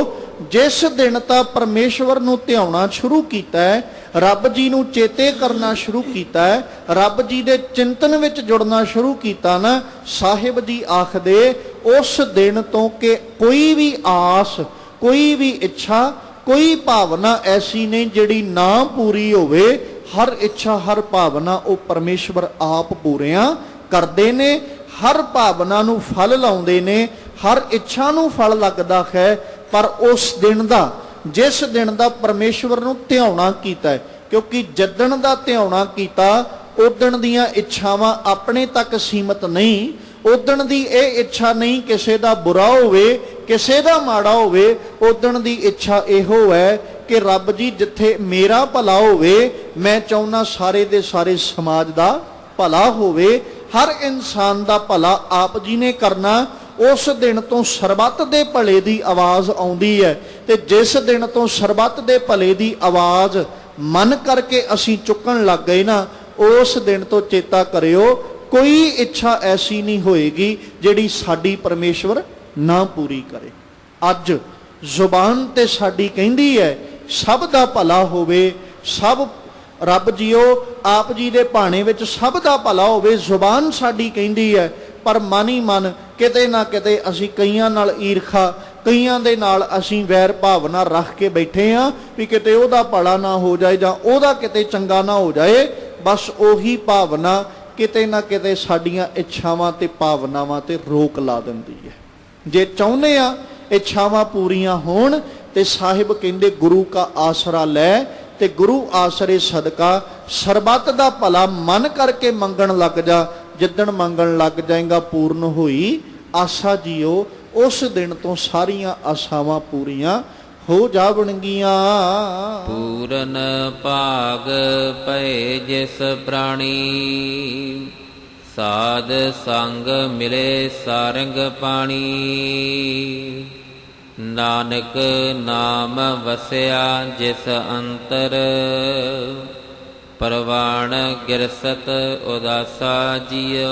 ਜਿਸ ਦਿਨ ਤਾਂ ਪਰਮੇਸ਼ਵਰ ਨੂੰ ਧਿਆਉਣਾ ਸ਼ੁਰੂ ਕੀਤਾ ਹੈ, ਰੱਬ ਜੀ ਨੂੰ ਚੇਤੇ ਕਰਨਾ ਸ਼ੁਰੂ ਕੀਤਾ ਹੈ, ਰੱਬ ਜੀ ਦੇ ਚਿੰਤਨ ਵਿੱਚ ਜੁੜਨਾ ਸ਼ੁਰੂ ਕੀਤਾ ਨਾ, ਸਾਹਿਬ ਜੀ ਆਖਦੇ ਉਸ ਦਿਨ ਤੋਂ ਕਿ ਕੋਈ ਵੀ ਆਸ, ਕੋਈ ਵੀ ਇੱਛਾ, ਕੋਈ ਭਾਵਨਾ ਐਸੀ ਨਹੀਂ ਜਿਹੜੀ ਨਾ ਪੂਰੀ ਹੋਵੇ। ਹਰ ਇੱਛਾ, ਹਰ ਭਾਵਨਾ ਉਹ ਪਰਮੇਸ਼ਵਰ ਆਪ ਪੂਰੀਆਂ ਕਰਦੇ ਨੇ, ਹਰ ਭਾਵਨਾ ਨੂੰ ਫਲ ਲਾਉਂਦੇ ਨੇ, ਹਰ ਇੱਛਾ ਨੂੰ ਫਲ ਲੱਗਦਾ ਹੈ। ਪਰ ਉਸ ਦਿਨ ਦਾ, ਜਿਸ ਦਿਨ ਦਾ ਪਰਮੇਸ਼ਵਰ ਨੂੰ ਧਿਆਉਣਾ ਕੀਤਾ, ਕਿਉਂਕਿ ਜਿੱਦਣ ਦਾ ਧਿਆਉਣਾ ਕੀਤਾ ਉਦਣ ਦੀਆਂ ਇੱਛਾਵਾਂ ਆਪਣੇ ਤੱਕ ਸੀਮਤ ਨਹੀਂ। ਉਦਣ ਦੀ ਇਹ ਇੱਛਾ ਨਹੀਂ ਕਿਸੇ ਦਾ ਬੁਰਾ ਹੋਵੇ, ਕਿਸੇ ਦਾ ਮਾੜਾ ਹੋਵੇ। ਉਦਣ ਦੀ ਇੱਛਾ ਇਹੋ ਹੈ ਕਿ ਰੱਬ ਜੀ ਜਿੱਥੇ ਮੇਰਾ ਭਲਾ ਹੋਵੇ, ਮੈਂ ਚਾਹੁੰਦਾ ਸਾਰੇ ਦੇ ਸਾਰੇ ਸਮਾਜ ਦਾ ਭਲਾ ਹੋਵੇ, ਹਰ ਇਨਸਾਨ ਦਾ ਭਲਾ ਆਪ ਜੀ ਨੇ ਕਰਨਾ। ਉਸ ਦਿਨ ਤੋਂ ਸਰਬੱਤ ਦੇ ਭਲੇ ਦੀ ਆਵਾਜ਼ ਆਉਂਦੀ ਹੈ, ਤੇ ਜਿਸ ਦਿਨ ਤੋਂ ਸਰਬੱਤ ਦੇ ਭਲੇ ਦੀ ਆਵਾਜ਼ ਮਨ ਕਰਕੇ ਅਸੀਂ ਚੁੱਕਣ ਲੱਗ ਗਏ ਨਾ, ਉਸ ਦਿਨ ਤੋਂ ਚੇਤਾ ਕਰਿਓ ਕੋਈ ਇੱਛਾ ਐਸੀ ਨਹੀਂ ਹੋਏਗੀ ਜਿਹੜੀ ਸਾਡੀ ਪਰਮੇਸ਼ਵਰ ਨਾ ਪੂਰੀ ਕਰੇ। ਅੱਜ ਜ਼ੁਬਾਨ ਤੇ ਸਾਡੀ ਕਹਿੰਦੀ ਹੈ ਸਭ ਦਾ ਭਲਾ ਹੋਵੇ, ਸਭ ਰੱਬ ਜੀਓ ਆਪ ਜੀ ਦੇ ਭਾਣੇ ਵਿੱਚ ਸਭ ਦਾ ਭਲਾ ਹੋਵੇ। ਜ਼ੁਬਾਨ ਸਾਡੀ ਕਹਿੰਦੀ ਹੈ, ਪਰ ਮਨ ਹੀ ਮਨ ਕਿਤੇ ਨਾ ਕਿਤੇ ਅਸੀਂ ਕਈਆਂ ਨਾਲ ਈਰਖਾ, ਕਈਆਂ ਦੇ ਨਾਲ ਅਸੀਂ ਵੈਰ ਭਾਵਨਾ ਰੱਖ ਕੇ ਬੈਠੇ ਹਾਂ ਵੀ ਕਿਤੇ ਉਹਦਾ ਭਲਾ ਨਾ ਹੋ ਜਾਏ ਜਾਂ ਉਹਦਾ ਕਿਤੇ ਚੰਗਾ ਨਾ ਹੋ ਜਾਏ। ਬਸ ਉਹੀ ਭਾਵਨਾ ਕਿਤੇ ਨਾ ਕਿਤੇ ਸਾਡੀਆਂ ਇੱਛਾਵਾਂ ਤੇ ਭਾਵਨਾਵਾਂ ਤੇ ਰੋਕ ਲਾ ਦਿੰਦੀ ਹੈ। ਜੇ ਚਾਹੁੰਦੇ ਆ ਇੱਛਾਵਾਂ ਪੂਰੀਆਂ ਹੋਣ ਤੇ ਸਾਹਿਬ ਕਹਿੰਦੇ ਗੁਰੂ ਕਾ ਆਸਰਾ ਲੈ, ਤੇ ਗੁਰੂ ਆਸਰੇ ਸਦਕਾ ਸਰਬੱਤ ਦਾ ਭਲਾ ਮਨ ਕਰਕੇ ਮੰਗਣ ਲੱਗ ਜਾ। ਜਿੱਦਣ ਮੰਗਣ ਲੱਗ ਜਾਏਗਾ ਪੂਰਨ ਹੋਈ ਆਸਾ ਜੀਓ, ਉਸ ਦਿਨ ਤੋਂ ਸਾਰੀਆਂ ਆਸਾਵਾਂ ਪੂਰੀਆਂ ਹੋ ਜਾਵਣਗੀਆਂ। ਪੂਰਨ ਭਾਗ ਭਏ ਜਿਸ ਪ੍ਰਾਣੀ, ਸਾਧ ਸੰਗ ਮਿਲੇ ਸਾਰੰਗ ਪਾਣੀ। ਨਾਨਕ ਨਾਮ ਵਸਿਆ ਜਿਸ ਅੰਤਰ, ਪਰਵਾਣ ਗਿਰਸਤ ਉਦਾਸਾ ਜੀਓ।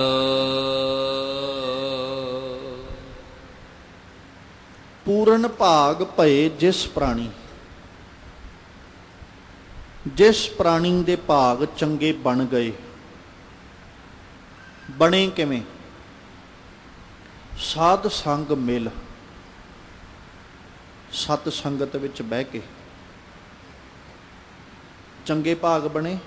ਪੂਰਨ ਭਾਗ ਭਏ ਜਿਸ ਪ੍ਰਾਣੀ, ਜਿਸ ਪ੍ਰਾਣੀ ਦੇ ਭਾਗ ਚੰਗੇ ਬਣ ਗਏ। ਬਣੇ ਕਿਵੇਂ? ਸਾਧ ਸੰਗ ਮਿਲ, ਸਤ ਸੰਗਤ ਵਿੱਚ ਬਹਿ ਕੇ ਚੰਗੇ ਭਾਗ ਬਣੇ।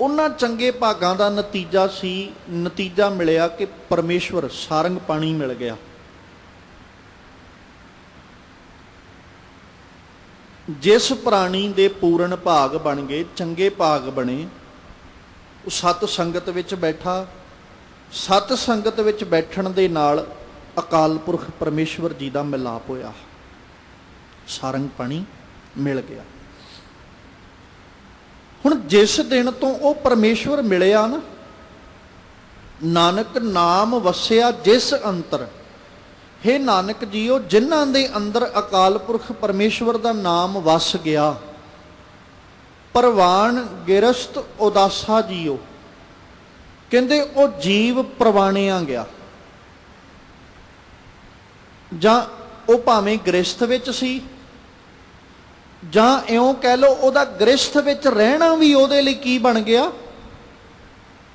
ਉਹਨਾਂ ਚੰਗੇ ਭਾਗਾਂ ਦਾ ਨਤੀਜਾ ਮਿਲਿਆ ਕਿ ਪਰਮੇਸ਼ਵਰ ਸਾਰੰਗ ਪਾਣੀ ਮਿਲ ਗਿਆ। ਜਿਸ ਪ੍ਰਾਣੀ ਦੇ ਪੂਰਨ ਭਾਗ ਬਣ ਗਏ, ਚੰਗੇ ਭਾਗ ਬਣੇ, ਉਹ ਸਤ ਸੰਗਤ ਵਿੱਚ ਬੈਠਾ। ਸਤ ਸੰਗਤ ਵਿੱਚ ਬੈਠਣ ਦੇ ਨਾਲ ਅਕਾਲ ਪੁਰਖ ਪਰਮੇਸ਼ਵਰ ਜੀ ਦਾ ਮਿਲਾਪ ਹੋਇਆ, ਸਾਰੰਗ ਪਾਣੀ ਮਿਲ ਗਿਆ। ਹੁਣ ਜਿਸ ਦਿਨ ਤੋਂ ਉਹ ਪਰਮੇਸ਼ਵਰ ਮਿਲਿਆ ਨਾ, ਨਾਨਕ ਨਾਮ ਵਸਿਆ ਜਿਸ ਅੰਤਰ। ਹੇ ਨਾਨਕ ਜੀਓ, ਜਿਨ੍ਹਾਂ ਦੇ ਅੰਦਰ ਅਕਾਲ ਪੁਰਖ ਪਰਮੇਸ਼ਵਰ ਦਾ ਨਾਮ ਵਸ ਗਿਆ, ਪਰਵਾਨ ਗਿਰਸਤ ਉਦਾਸਾ ਜੀਓ, ਕਹਿੰਦੇ ਉਹ ਜੀਵ ਪ੍ਰਵਾਣਿਆ ਗਿਆ। ਜਾਂ ਉਹ ਭਾਵੇਂ ਗ੍ਰਸਥ ਵਿੱਚ ਸੀ, ਜਾਂ ਇਉਂ ਕਹਿ ਲਓ ਉਹਦਾ ਗ੍ਰਸਥ ਵਿੱਚ ਰਹਿਣਾ ਵੀ ਉਹਦੇ ਲਈ ਕੀ ਬਣ ਗਿਆ?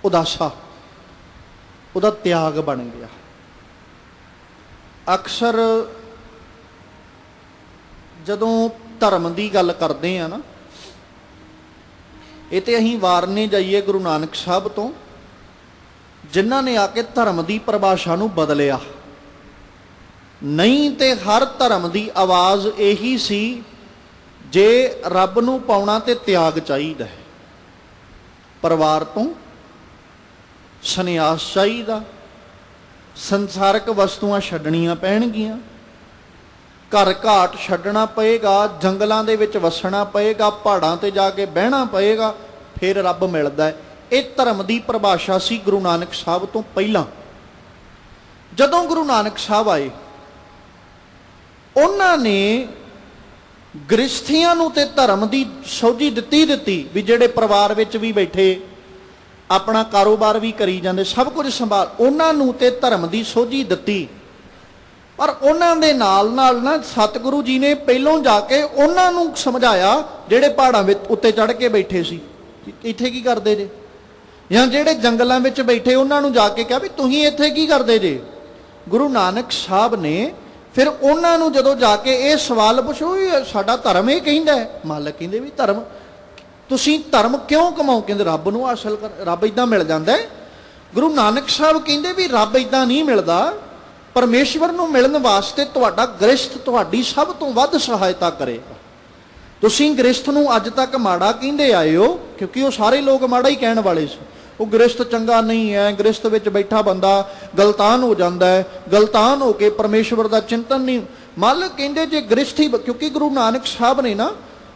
ਉਦਾਸਾ, ਉਹਦਾ ਤਿਆਗ ਬਣ ਗਿਆ। ਅਕਸਰ ਜਦੋਂ ਧਰਮ ਦੀ ਗੱਲ ਕਰਦੇ ਆ ਨਾ, ਇਹ ਤੇ ਅਸੀਂ ਵਾਰਨੇ ਜਾਈਏ ਗੁਰੂ ਨਾਨਕ ਸਾਹਿਬ ਤੋਂ, ਜਿਨ੍ਹਾਂ ਨੇ ਆ ਕੇ ਧਰਮ ਦੀ ਪਰਿਭਾਸ਼ਾ ਨੂੰ ਬਦਲਿਆ। ਨਹੀਂ ਤੇ ਹਰ ਧਰਮ ਦੀ ਆਵਾਜ਼ ਇਹੀ ਸੀ, ਜੇ ਰੱਬ ਨੂੰ ਪਾਉਣਾ ਤੇ ਤਿਆਗ ਚਾਹੀਦਾ ਹੈ, ਪਰਿਵਾਰ ਤੋਂ ਸੰਨਿਆਸ ਚਾਹੀਦਾ, ਸੰਸਾਰਕ ਵਸਤੂਆਂ ਛੱਡਣੀਆਂ ਪੈਣਗੀਆਂ, ਘਰ ਘਾਟ ਛੱਡਣਾ ਪਏਗਾ, ਜੰਗਲਾਂ ਦੇ ਵਿੱਚ ਵਸਣਾ ਪਏਗਾ, ਪਹਾੜਾਂ ਤੇ ਜਾ ਕੇ ਬਹਿਣਾ ਪਏਗਾ, ਫਿਰ ਰੱਬ ਮਿਲਦਾ ਹੈ। ਇਹ ਧਰਮ ਦੀ ਪਰਿਭਾਸ਼ਾ ਸੀ ਗੁਰੂ ਨਾਨਕ ਸਾਹਿਬ ਤੋਂ ਪਹਿਲਾਂ। ਜਦੋਂ ਗੁਰੂ ਨਾਨਕ ਸਾਹਿਬ ਆਏ, ਉਹਨਾਂ ਨੇ ਗ੍ਰਸਥੀਆਂ ਨੂੰ ਤੇ ਧਰਮ ਦੀ ਸੋਝੀ ਦਿੱਤੀ ਵੀ ਜਿਹੜੇ ਪਰਿਵਾਰ ਵਿੱਚ ਵੀ ਬੈਠੇ, ਆਪਣਾ ਕਾਰੋਬਾਰ ਵੀ ਕਰੀ ਜਾਂਦੇ, ਸਭ ਕੁਝ ਸੰਭਾਲ, ਉਹਨਾਂ ਨੂੰ ਤੇ ਧਰਮ ਦੀ ਸੋਝੀ ਦਿੱਤੀ। ਪਰ ਉਹਨਾਂ ਦੇ ਨਾਲ ਨਾਲ ਨਾ ਸਤਿਗੁਰੂ ਜੀ ਨੇ ਪਹਿਲੋਂ ਜਾ ਕੇ ਉਹਨਾਂ ਨੂੰ ਸਮਝਾਇਆ, ਜਿਹੜੇ ਪਹਾੜਾਂ ਵਿੱਚ ਉੱਤੇ ਚੜ੍ਹ ਕੇ ਬੈਠੇ ਸੀ, ਇੱਥੇ ਕੀ ਕਰਦੇ ਜੇ? ਜਾਂ ਜਿਹੜੇ ਜੰਗਲਾਂ ਵਿੱਚ ਬੈਠੇ, ਉਹਨਾਂ ਨੂੰ ਜਾ ਕੇ ਕਿਹਾ ਵੀ ਤੁਸੀਂ ਇੱਥੇ ਕੀ ਕਰਦੇ ਜੇ? ਗੁਰੂ ਨਾਨਕ ਸਾਹਿਬ ਨੇ ਫਿਰ ਉਹਨਾਂ ਨੂੰ ਜਦੋਂ ਜਾ ਕੇ ਇਹ ਸਵਾਲ ਪੁੱਛੋ, ਸਾਡਾ ਧਰਮ ਇਹ ਕਹਿੰਦਾ ਹੈ। ਮਾਲਕ ਕਹਿੰਦੇ ਵੀ ਧਰਮ, ਤੁਸੀਂ ਧਰਮ ਕਿਉਂ ਕਮਾਓ? ਕਹਿੰਦੇ ਰੱਬ ਨੂੰ ਹਾਸਲ ਕਰ, ਰੱਬ ਇਦਾਂ ਮਿਲ ਜਾਂਦਾ ਹੈ। ਗੁਰੂ ਨਾਨਕ ਸਾਹਿਬ ਕਹਿੰਦੇ ਵੀ ਰੱਬ ਇਦਾਂ ਨਹੀਂ ਮਿਲਦਾ। ਪਰਮੇਸ਼ਵਰ ਨੂੰ ਮਿਲਣ ਵਾਸਤੇ ਤੁਹਾਡਾ ਗ੍ਰਸਥ ਤੁਹਾਡੀ ਸਭ ਤੋਂ ਵੱਧ ਸਹਾਇਤਾ ਕਰੇਗਾ। ਤੁਸੀਂ ਗ੍ਰਸਥ ਨੂੰ ਅੱਜ ਤੱਕ ਮਾੜਾ ਕਹਿੰਦੇ ਆਏ ਹੋ, ਕਿਉਂਕਿ ਉਹ ਸਾਰੇ ਲੋਕ ਮਾੜਾ ਹੀ ਕਹਿਣ ਵਾਲੇ ਸੀ। ਉਹ ਗ੍ਰਸਥ ਚੰਗਾ ਨਹੀਂ ਹੈ, ਗ੍ਰਸਥ ਵਿੱਚ ਬੈਠਾ ਬੰਦਾ ਗਲਤਾਨ ਹੋ ਜਾਂਦਾ ਹੈ, ਗਲਤਾਨ ਹੋ ਕੇ ਪਰਮੇਸ਼ਵਰ ਦਾ ਚਿੰਤਨ ਨਹੀਂ। ਮਾਲਕ ਕਹਿੰਦੇ ਜੇ ਗ੍ਰਸਥੀ, ਕਿਉਂਕਿ ਗੁਰੂ ਨਾਨਕ ਸਾਹਿਬ ਨੇ ਨਾ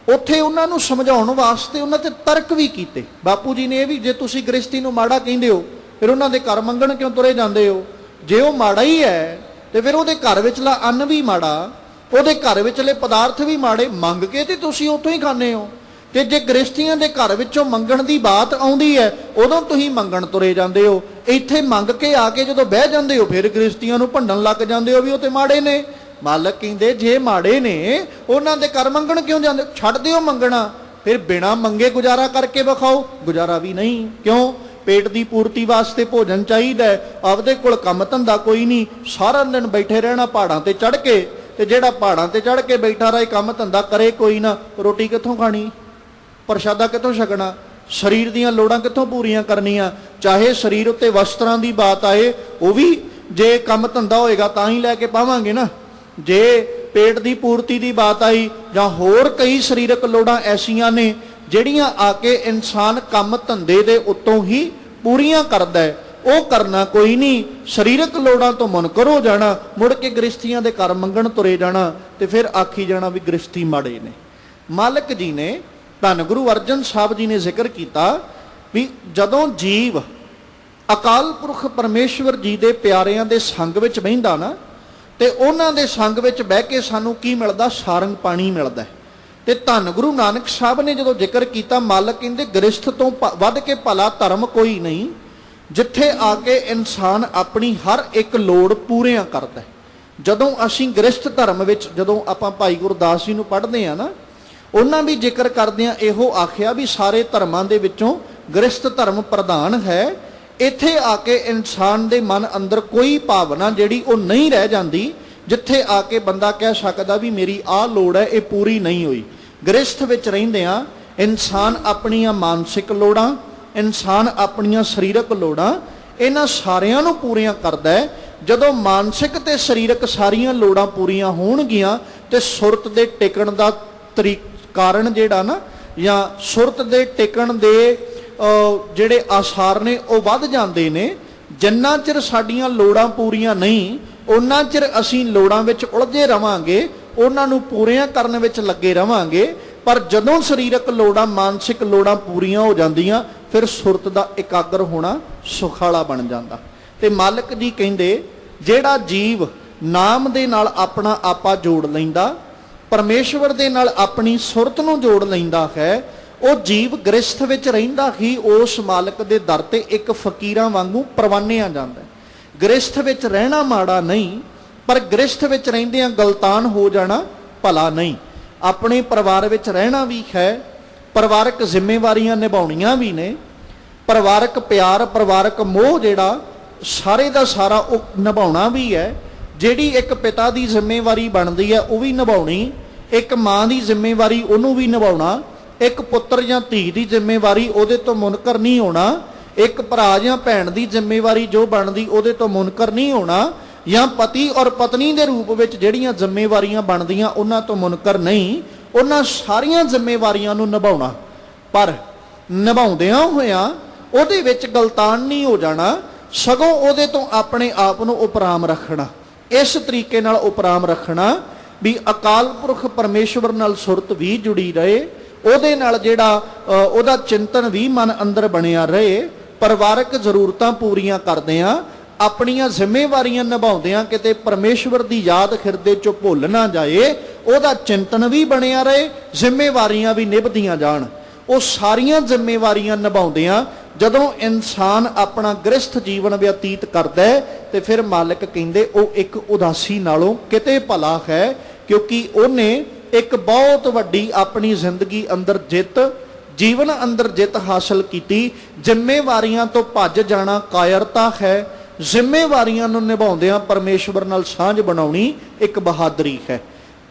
ਉੱਥੇ ਉਹਨਾਂ ਨੂੰ ਸਮਝਾਉਣ ਵਾਸਤੇ ਉਹਨਾਂ ਤੇ ਤਰਕ ਵੀ ਕੀਤੇ। ਬਾਪੂ ਜੀ ਨੇ ਇਹ ਵੀ, ਜੇ ਤੁਸੀਂ ਗ੍ਰਸਥੀ ਨੂੰ ਮਾੜਾ ਕਹਿੰਦੇ ਹੋ, ਫਿਰ ਉਹਨਾਂ ਦੇ ਘਰ ਮੰਗਣ ਕਿਉਂ ਤੁਰੇ ਜਾਂਦੇ ਹੋ? ਜੇ ਉਹ ਮਾੜਾ ਹੀ ਹੈ ਤੇ ਫਿਰ ਉਹਦੇ ਘਰ ਵਿਚਲਾ ਅੰਨ ਵੀ ਮਾੜਾ, ਉਹਦੇ ਘਰ ਵਿਚਲੇ ਪਦਾਰਥ ਵੀ ਮਾੜੇ, ਮੰਗ ਕੇ ਤੇ ਤੁਸੀਂ ਉੱਥੋਂ ਹੀ ਖਾਂਦੇ ਹੋ। ਤੇ ਜੇ ਗ੍ਰਸਥੀਆਂ ਦੇ ਘਰ ਵਿੱਚੋਂ ਮੰਗਣ ਦੀ ਬਾਤ ਆਉਂਦੀ ਹੈ, ਉਦੋਂ ਤੁਸੀਂ ਮੰਗਣ ਤੁਰੇ ਜਾਂਦੇ ਹੋ। ਇੱਥੇ ਮੰਗ ਕੇ ਆ ਕੇ ਜਦੋਂ ਬਹਿ ਜਾਂਦੇ ਹੋ, ਫਿਰ ਗ੍ਰਸਥੀਆਂ ਨੂੰ ਭੰਡਣ ਲੱਗ ਜਾਂਦੇ ਹੋ ਵੀ ਉਹ ਤੇ ਮਾੜੇ ਨੇ। ਮਾਲਕ ਕਹਿੰਦੇ ਜੇ ਮਾੜੇ ਨੇ ਉਹਨਾਂ ਦੇ ਘਰ ਮੰਗਣ ਕਿਉਂ ਜਾਂਦੇ? ਛੱਡ ਦਿਓ ਮੰਗਣਾ, ਫਿਰ ਬਿਨਾਂ ਮੰਗੇ ਗੁਜ਼ਾਰਾ ਕਰਕੇ ਵਿਖਾਓ। ਗੁਜ਼ਾਰਾ ਵੀ ਨਹੀਂ, ਕਿਉਂ? ਪੇਟ ਦੀ ਪੂਰਤੀ ਵਾਸਤੇ ਭੋਜਨ ਚਾਹੀਦਾ, ਆਪਦੇ ਕੋਲ ਕੰਮ ਧੰਦਾ ਕੋਈ ਨਹੀਂ, ਸਾਰਾ ਦਿਨ ਬੈਠੇ ਰਹਿਣਾ ਪਹਾੜਾਂ ਤੇ ਚੜ੍ਹ ਕੇ, ਤੇ ਜਿਹੜਾ ਪਹਾੜਾਂ ਤੇ ਚੜ੍ਹ ਕੇ ਬੈਠਾ ਰਹੇ ਕੰਮ ਧੰਦਾ ਕਰੇ ਕੋਈ ਨਾ, ਰੋਟੀ ਕਿੱਥੋਂ ਖਾਣੀ, ਪ੍ਰਸ਼ਾਦਾ ਕਿੱਥੋਂ ਛਕਣਾ, ਸਰੀਰ ਦੀਆਂ ਲੋੜਾਂ ਕਿੱਥੋਂ ਪੂਰੀਆਂ ਕਰਨੀਆਂ? ਚਾਹੇ ਸਰੀਰ ਉੱਤੇ ਵਸਤਰਾਂ ਦੀ ਬਾਤ ਆਏ, ਉਹ ਵੀ ਜੇ ਕੰਮ ਧੰਦਾ ਹੋਏਗਾ ਤਾਂ ਹੀ ਲੈ ਕੇ ਪਾਵਾਂਗੇ ਨਾ। ਜੇ ਪੇਟ ਦੀ ਪੂਰਤੀ ਦੀ ਬਾਤ ਆਈ ਜਾਂ ਹੋਰ ਕਈ ਸਰੀਰਕ ਲੋੜਾਂ ਐਸੀਆਂ ਨੇ ਜਿਹੜੀਆਂ ਆ ਕੇ ਇਨਸਾਨ ਕੰਮ ਧੰਦੇ ਦੇ ਉੱਤੋਂ ਹੀ ਪੂਰੀਆਂ ਕਰਦਾ ਹੈ, ਉਹ ਕਰਨਾ ਕੋਈ ਨਹੀਂ। ਸਰੀਰਕ ਲੋੜਾਂ ਤੋਂ ਮੁਨਕਰ ਹੋ ਜਾਣਾ, ਮੁੜ ਕੇ ਗ੍ਰਸਤੀਆਂ ਦੇ ਘਰ ਮੰਗਣ ਤੁਰੇ ਜਾਣਾ, ਤੇ ਫਿਰ ਆਖੀ ਜਾਣਾ ਵੀ ਗ੍ਰਸਤੀ ਮਾੜੇ ਨੇ। ਮਾਲਕ ਜੀ ਨੇ, ਧੰਨ ਗੁਰੂ ਅਰਜਨ ਸਾਹਿਬ ਜੀ ਨੇ ਜ਼ਿਕਰ ਕੀਤਾ ਵੀ ਜਦੋਂ ਜੀਵ ਅਕਾਲ ਪੁਰਖ ਪਰਮੇਸ਼ਵਰ ਜੀ ਦੇ ਪਿਆਰਿਆਂ ਦੇ ਸੰਗ ਵਿੱਚ ਬਹਿੰਦਾ ਨਾ, ਤੇ ਉਹਨਾਂ ਦੇ ਸੰਗ ਵਿੱਚ ਬਹਿ ਕੇ ਸਾਨੂੰ ਕੀ ਮਿਲਦਾ? ਸਾਰੰਗ ਪਾਣੀ ਮਿਲਦਾ। ਤੇ ਧੰਨ ਗੁਰੂ ਨਾਨਕ ਸਾਹਿਬ ਨੇ ਜਦੋਂ ਜ਼ਿਕਰ ਕੀਤਾ, ਮਾਲਕ ਕਹਿੰਦੇ ਗ੍ਰਸਥ ਤੋਂ ਵੱਧ ਕੇ ਭਲਾ ਧਰਮ ਕੋਈ ਨਹੀਂ, ਜਿੱਥੇ ਆ ਕੇ ਇਨਸਾਨ ਆਪਣੀ ਹਰ ਇੱਕ ਲੋੜ ਪੂਰੀਆਂ ਕਰਦਾ। ਜਦੋਂ ਅਸੀਂ ਗ੍ਰਸਥ ਧਰਮ ਵਿੱਚ, ਜਦੋਂ ਆਪਾਂ ਭਾਈ ਗੁਰਦਾਸ ਜੀ ਨੂੰ ਪੜ੍ਹਦੇ ਆ ਨਾ, ਉਹਨਾਂ ਵੀ ਜ਼ਿਕਰ ਕਰਦਿਆਂ ਇਹੋ ਆਖਿਆ ਵੀ ਸਾਰੇ ਧਰਮਾਂ ਦੇ ਵਿੱਚੋਂ ਗ੍ਰਸਥ ਧਰਮ ਪ੍ਰਧਾਨ ਹੈ। ਇੱਥੇ ਆ ਕੇ ਇਨਸਾਨ ਦੇ ਮਨ ਅੰਦਰ ਕੋਈ ਭਾਵਨਾ ਜਿਹੜੀ ਉਹ ਨਹੀਂ ਰਹਿ ਜਾਂਦੀ, ਜਿੱਥੇ ਆ ਕੇ ਬੰਦਾ ਕਹਿ ਸਕਦਾ ਵੀ ਮੇਰੀ ਆਹ ਲੋੜ ਹੈ, ਇਹ ਪੂਰੀ ਨਹੀਂ ਹੋਈ। ਗ੍ਰਸਥ ਵਿੱਚ ਰਹਿੰਦਿਆਂ ਇਨਸਾਨ ਆਪਣੀਆਂ ਮਾਨਸਿਕ ਲੋੜਾਂ, ਇਨਸਾਨ ਆਪਣੀਆਂ ਸਰੀਰਕ ਲੋੜਾਂ, ਇਹਨਾਂ ਸਾਰਿਆਂ ਨੂੰ ਪੂਰੀਆਂ ਕਰਦਾ ਹੈ। ਜਦੋਂ ਮਾਨਸਿਕ ਤੇ ਸਰੀਰਕ ਸਾਰੀਆਂ ਲੋੜਾਂ ਪੂਰੀਆਂ ਹੋਣਗੀਆਂ ਤੇ ਸੁਰਤ ਦੇ ਟਿਕਣ ਦਾ ਕਾਰਨ ਜਿਹੜਾ ਨਾ, ਜਾਂ ਸੁਰਤ ਦੇ ਟਿਕਣ ਦੇ ਜਿਹੜੇ ਆਸਾਰ ਨੇ ਉਹ ਵੱਧ ਜਾਂਦੇ ਨੇ। ਜਿੰਨਾ ਚਿਰ ਸਾਡੀਆਂ ਲੋੜਾਂ ਪੂਰੀਆਂ ਨਹੀਂ, ਉਹਨਾਂ ਚਿਰ ਅਸੀਂ ਲੋੜਾਂ ਵਿੱਚ ਉਲਝੇ ਰਵਾਂਗੇ, ਉਹਨਾਂ ਨੂੰ ਪੂਰੀਆਂ ਕਰਨ ਵਿੱਚ ਲੱਗੇ ਰਵਾਂਗੇ। ਪਰ ਜਦੋਂ ਸਰੀਰਕ ਲੋੜਾਂ, ਮਾਨਸਿਕ ਲੋੜਾਂ ਪੂਰੀਆਂ ਹੋ ਜਾਂਦੀਆਂ, ਫਿਰ ਸੁਰਤ ਦਾ ਇਕਾਗਰ ਹੋਣਾ ਸੁਖਾਲਾ ਬਣ ਜਾਂਦਾ। ਤੇ ਮਾਲਕ ਜੀ ਕਹਿੰਦੇ ਜਿਹੜਾ ਜੀਵ ਨਾਮ ਦੇ ਨਾਲ ਆਪਣਾ ਆਪਾ ਜੋੜ ਲੈਂਦਾ, ਪਰਮੇਸ਼ਵਰ ਦੇ ਨਾਲ ਆਪਣੀ ਸੁਰਤ ਨੂੰ ਜੋੜ ਲੈਂਦਾ ਹੈ, ਉਹ ਜੀਵ ਗ੍ਰਸਥ ਵਿੱਚ ਰਹਿੰਦਾ ਹੀ ਉਸ ਮਾਲਕ ਦੇ ਦਰ ਤੇ ਇੱਕ ਫਕੀਰਾਂ ਵਾਂਗੂ ਪ੍ਰਵਾਨਿਆ ਜਾਂਦਾ। ਗ੍ਰਸਥ ਵਿੱਚ ਰਹਿਣਾ ਮਾੜਾ ਨਹੀਂ, ਪਰ ਗ੍ਰਸਥ ਵਿੱਚ ਰਹਿੰਦਿਆਂ ਗਲਤਾਨ ਹੋ ਜਾਣਾ ਭਲਾ ਨਹੀਂ। ਆਪਣੇ ਪਰਿਵਾਰ ਵਿੱਚ ਰਹਿਣਾ ਵੀ ਹੈ, ਪਰਿਵਾਰਕ ਜ਼ਿੰਮੇਵਾਰੀਆਂ ਨਿਭਾਉਣੀਆਂ ਵੀ ਨੇ, ਪਰਿਵਾਰਕ ਪਿਆਰ, ਪਰਿਵਾਰਕ ਮੋਹ ਜਿਹੜਾ ਸਾਰੇ ਦਾ ਸਾਰਾ ਉਹ ਨਿਭਾਉਣਾ ਵੀ ਹੈ। ਜਿਹੜੀ ਇੱਕ ਪਿਤਾ ਦੀ ਜ਼ਿੰਮੇਵਾਰੀ ਬਣਦੀ ਹੈ ਉਹ ਵੀ ਨਿਭਾਉਣੀ, ਇੱਕ ਮਾਂ ਦੀ ਜ਼ਿੰਮੇਵਾਰੀ ਉਹਨੂੰ ਵੀ ਨਿਭਾਉਣਾ, ਇੱਕ ਪੁੱਤਰ ਜਾਂ ਧੀ ਦੀ ਜ਼ਿੰਮੇਵਾਰੀ ਉਹਦੇ ਤੋਂ ਮੁਨਕਰ ਨਹੀਂ ਹੋਣਾ, ਇੱਕ ਭਰਾ ਜਾਂ ਭੈਣ ਦੀ ਜ਼ਿੰਮੇਵਾਰੀ ਜੋ ਬਣਦੀ ਉਹਦੇ ਤੋਂ ਮੁਨਕਰ ਨਹੀਂ ਹੋਣਾ, ਜਾਂ ਪਤੀ ਔਰ ਪਤਨੀ ਦੇ ਰੂਪ ਵਿੱਚ ਜਿਹੜੀਆਂ ਜ਼ਿੰਮੇਵਾਰੀਆਂ ਬਣਦੀਆਂ ਉਹਨਾਂ ਤੋਂ ਮੁਨਕਰ ਨਹੀਂ। ਉਹਨਾਂ ਸਾਰੀਆਂ ਜ਼ਿੰਮੇਵਾਰੀਆਂ ਨੂੰ ਨਿਭਾਉਣਾ, ਪਰ ਨਿਭਾਉਂਦਿਆਂ ਹੋਇਆਂ ਉਹਦੇ ਵਿੱਚ ਗਲਤਾਨ ਨਹੀਂ ਹੋ ਜਾਣਾ, ਸਗੋਂ ਉਹਦੇ ਤੋਂ ਆਪਣੇ ਆਪ ਨੂੰ ਉਪਰਾਮ ਰੱਖਣਾ। ਇਸ ਤਰੀਕੇ ਨਾਲ ਉਪਰਾਮ ਰੱਖਣਾ ਵੀ ਅਕਾਲ ਪੁਰਖ ਪਰਮੇਸ਼ਵਰ ਨਾਲ ਸੁਰਤ ਵੀ ਜੁੜੀ ਰਹੇ, ਉਹਦੇ ਨਾਲ ਜਿਹੜਾ ਉਹਦਾ ਚਿੰਤਨ ਵੀ ਮਨ ਅੰਦਰ ਬਣਿਆ ਰਹੇ, ਪਰਿਵਾਰਕ ਜ਼ਰੂਰਤਾਂ ਪੂਰੀਆਂ ਕਰਦਿਆਂ, ਆਪਣੀਆਂ ਜ਼ਿੰਮੇਵਾਰੀਆਂ ਨਿਭਾਉਂਦਿਆਂ ਕਿਤੇ ਪਰਮੇਸ਼ਵਰ ਦੀ ਯਾਦ ਹਿਰਦੇ ਚੋਂ ਭੁੱਲ ਨਾ ਜਾਏ, ਉਹਦਾ ਚਿੰਤਨ ਵੀ ਬਣਿਆ ਰਹੇ, ਜ਼ਿੰਮੇਵਾਰੀਆਂ ਵੀ ਨਿਭਦੀਆਂ ਜਾਣ। ਉਹ ਸਾਰੀਆਂ ਜ਼ਿੰਮੇਵਾਰੀਆਂ ਨਿਭਾਉਂਦਿਆਂ ਜਦੋਂ ਇਨਸਾਨ ਆਪਣਾ ਗ੍ਰਸਥ ਜੀਵਨ ਬਤੀਤ ਕਰਦਾ ਹੈ, ਤੇ ਫਿਰ ਮਾਲਕ ਕਹਿੰਦੇ ਉਹ ਇੱਕ ਉਦਾਸੀ ਨਾਲੋਂ ਕਿਤੇ ਭਲਾ ਹੈ, ਕਿਉਂਕਿ ਉਹਨੇ ਇੱਕ ਬਹੁਤ ਵੱਡੀ ਆਪਣੀ ਜ਼ਿੰਦਗੀ ਅੰਦਰ ਜਿੱਤ, ਜੀਵਨ ਅੰਦਰ ਜਿੱਤ ਹਾਸਲ ਕੀਤੀ। ਜ਼ਿੰਮੇਵਾਰੀਆਂ ਤੋਂ ਭੱਜ ਜਾਣਾ ਕਾਇਰਤਾ ਹੈ, ਜ਼ਿੰਮੇਵਾਰੀਆਂ ਨੂੰ ਨਿਭਾਉਂਦਿਆਂ ਪਰਮੇਸ਼ਵਰ ਨਾਲ ਸਾਂਝ ਬਣਾਉਣੀ ਇੱਕ ਬਹਾਦਰੀ ਹੈ।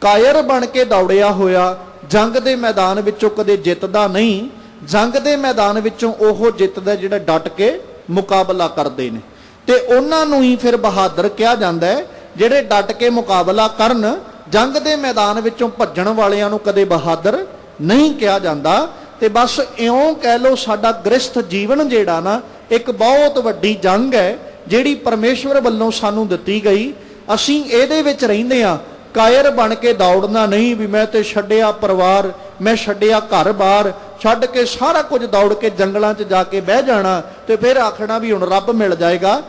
ਕਾਇਰ ਬਣ ਕੇ ਦੌੜਿਆ ਹੋਇਆ ਜੰਗ ਦੇ ਮੈਦਾਨ ਵਿੱਚੋਂ ਕਦੇ ਜਿੱਤਦਾ ਨਹੀਂ, ਜੰਗ ਦੇ ਮੈਦਾਨ ਵਿੱਚੋਂ ਉਹ ਜਿੱਤਦਾ ਜਿਹੜਾ ਡਟ ਕੇ ਮੁਕਾਬਲਾ ਕਰਦੇ ਨੇ, ਤੇ ਉਹਨਾਂ ਨੂੰ ਹੀ ਫਿਰ ਬਹਾਦਰ ਕਿਹਾ ਜਾਂਦਾ ਹੈ। ਜਿਹੜੇ ਡਟ ਕੇ ਮੁਕਾਬਲਾ ਕਰਨ, ਜੰਗ ਦੇ ਮੈਦਾਨ ਵਿੱਚੋਂ ਭੱਜਣ ਵਾਲਿਆਂ ਨੂੰ ਕਦੇ ਬਹਾਦਰ ਨਹੀਂ ਕਿਹਾ ਜਾਂਦਾ। ਤੇ ਬਸ ਇਉਂ ਕਹਿ ਲਓ, ਸਾਡਾ ਗ੍ਰਸਥ ਜੀਵਨ ਜਿਹੜਾ ਨਾ ਇੱਕ ਬਹੁਤ ਵੱਡੀ ਜੰਗ ਹੈ ਜਿਹੜੀ ਪਰਮੇਸ਼ਵਰ ਵੱਲੋਂ ਸਾਨੂੰ ਦਿੱਤੀ ਗਈ। ਅਸੀਂ ਇਹਦੇ ਵਿੱਚ ਰਹਿੰਦੇ ਹਾਂ, ਕਾਇਰ ਬਣ ਕੇ ਦੌੜਨਾ ਨਹੀਂ ਵੀ ਮੈਂ ਤੇ ਛੱਡਿਆ ਪਰਿਵਾਰ, ਮੈਂ ਛੱਡਿਆ ਘਰ-ਬਾਰ, ਛੱਡ ਕੇ ਸਾਰਾ ਕੁਝ ਦੌੜ ਕੇ ਜੰਗਲਾਂ 'ਚ ਜਾ ਕੇ ਬਹਿ ਜਾਣਾ ਤੇ ਫਿਰ ਆਖਣਾ ਵੀ ਹੁਣ ਰੱਬ ਮਿਲ ਜਾਏਗਾ।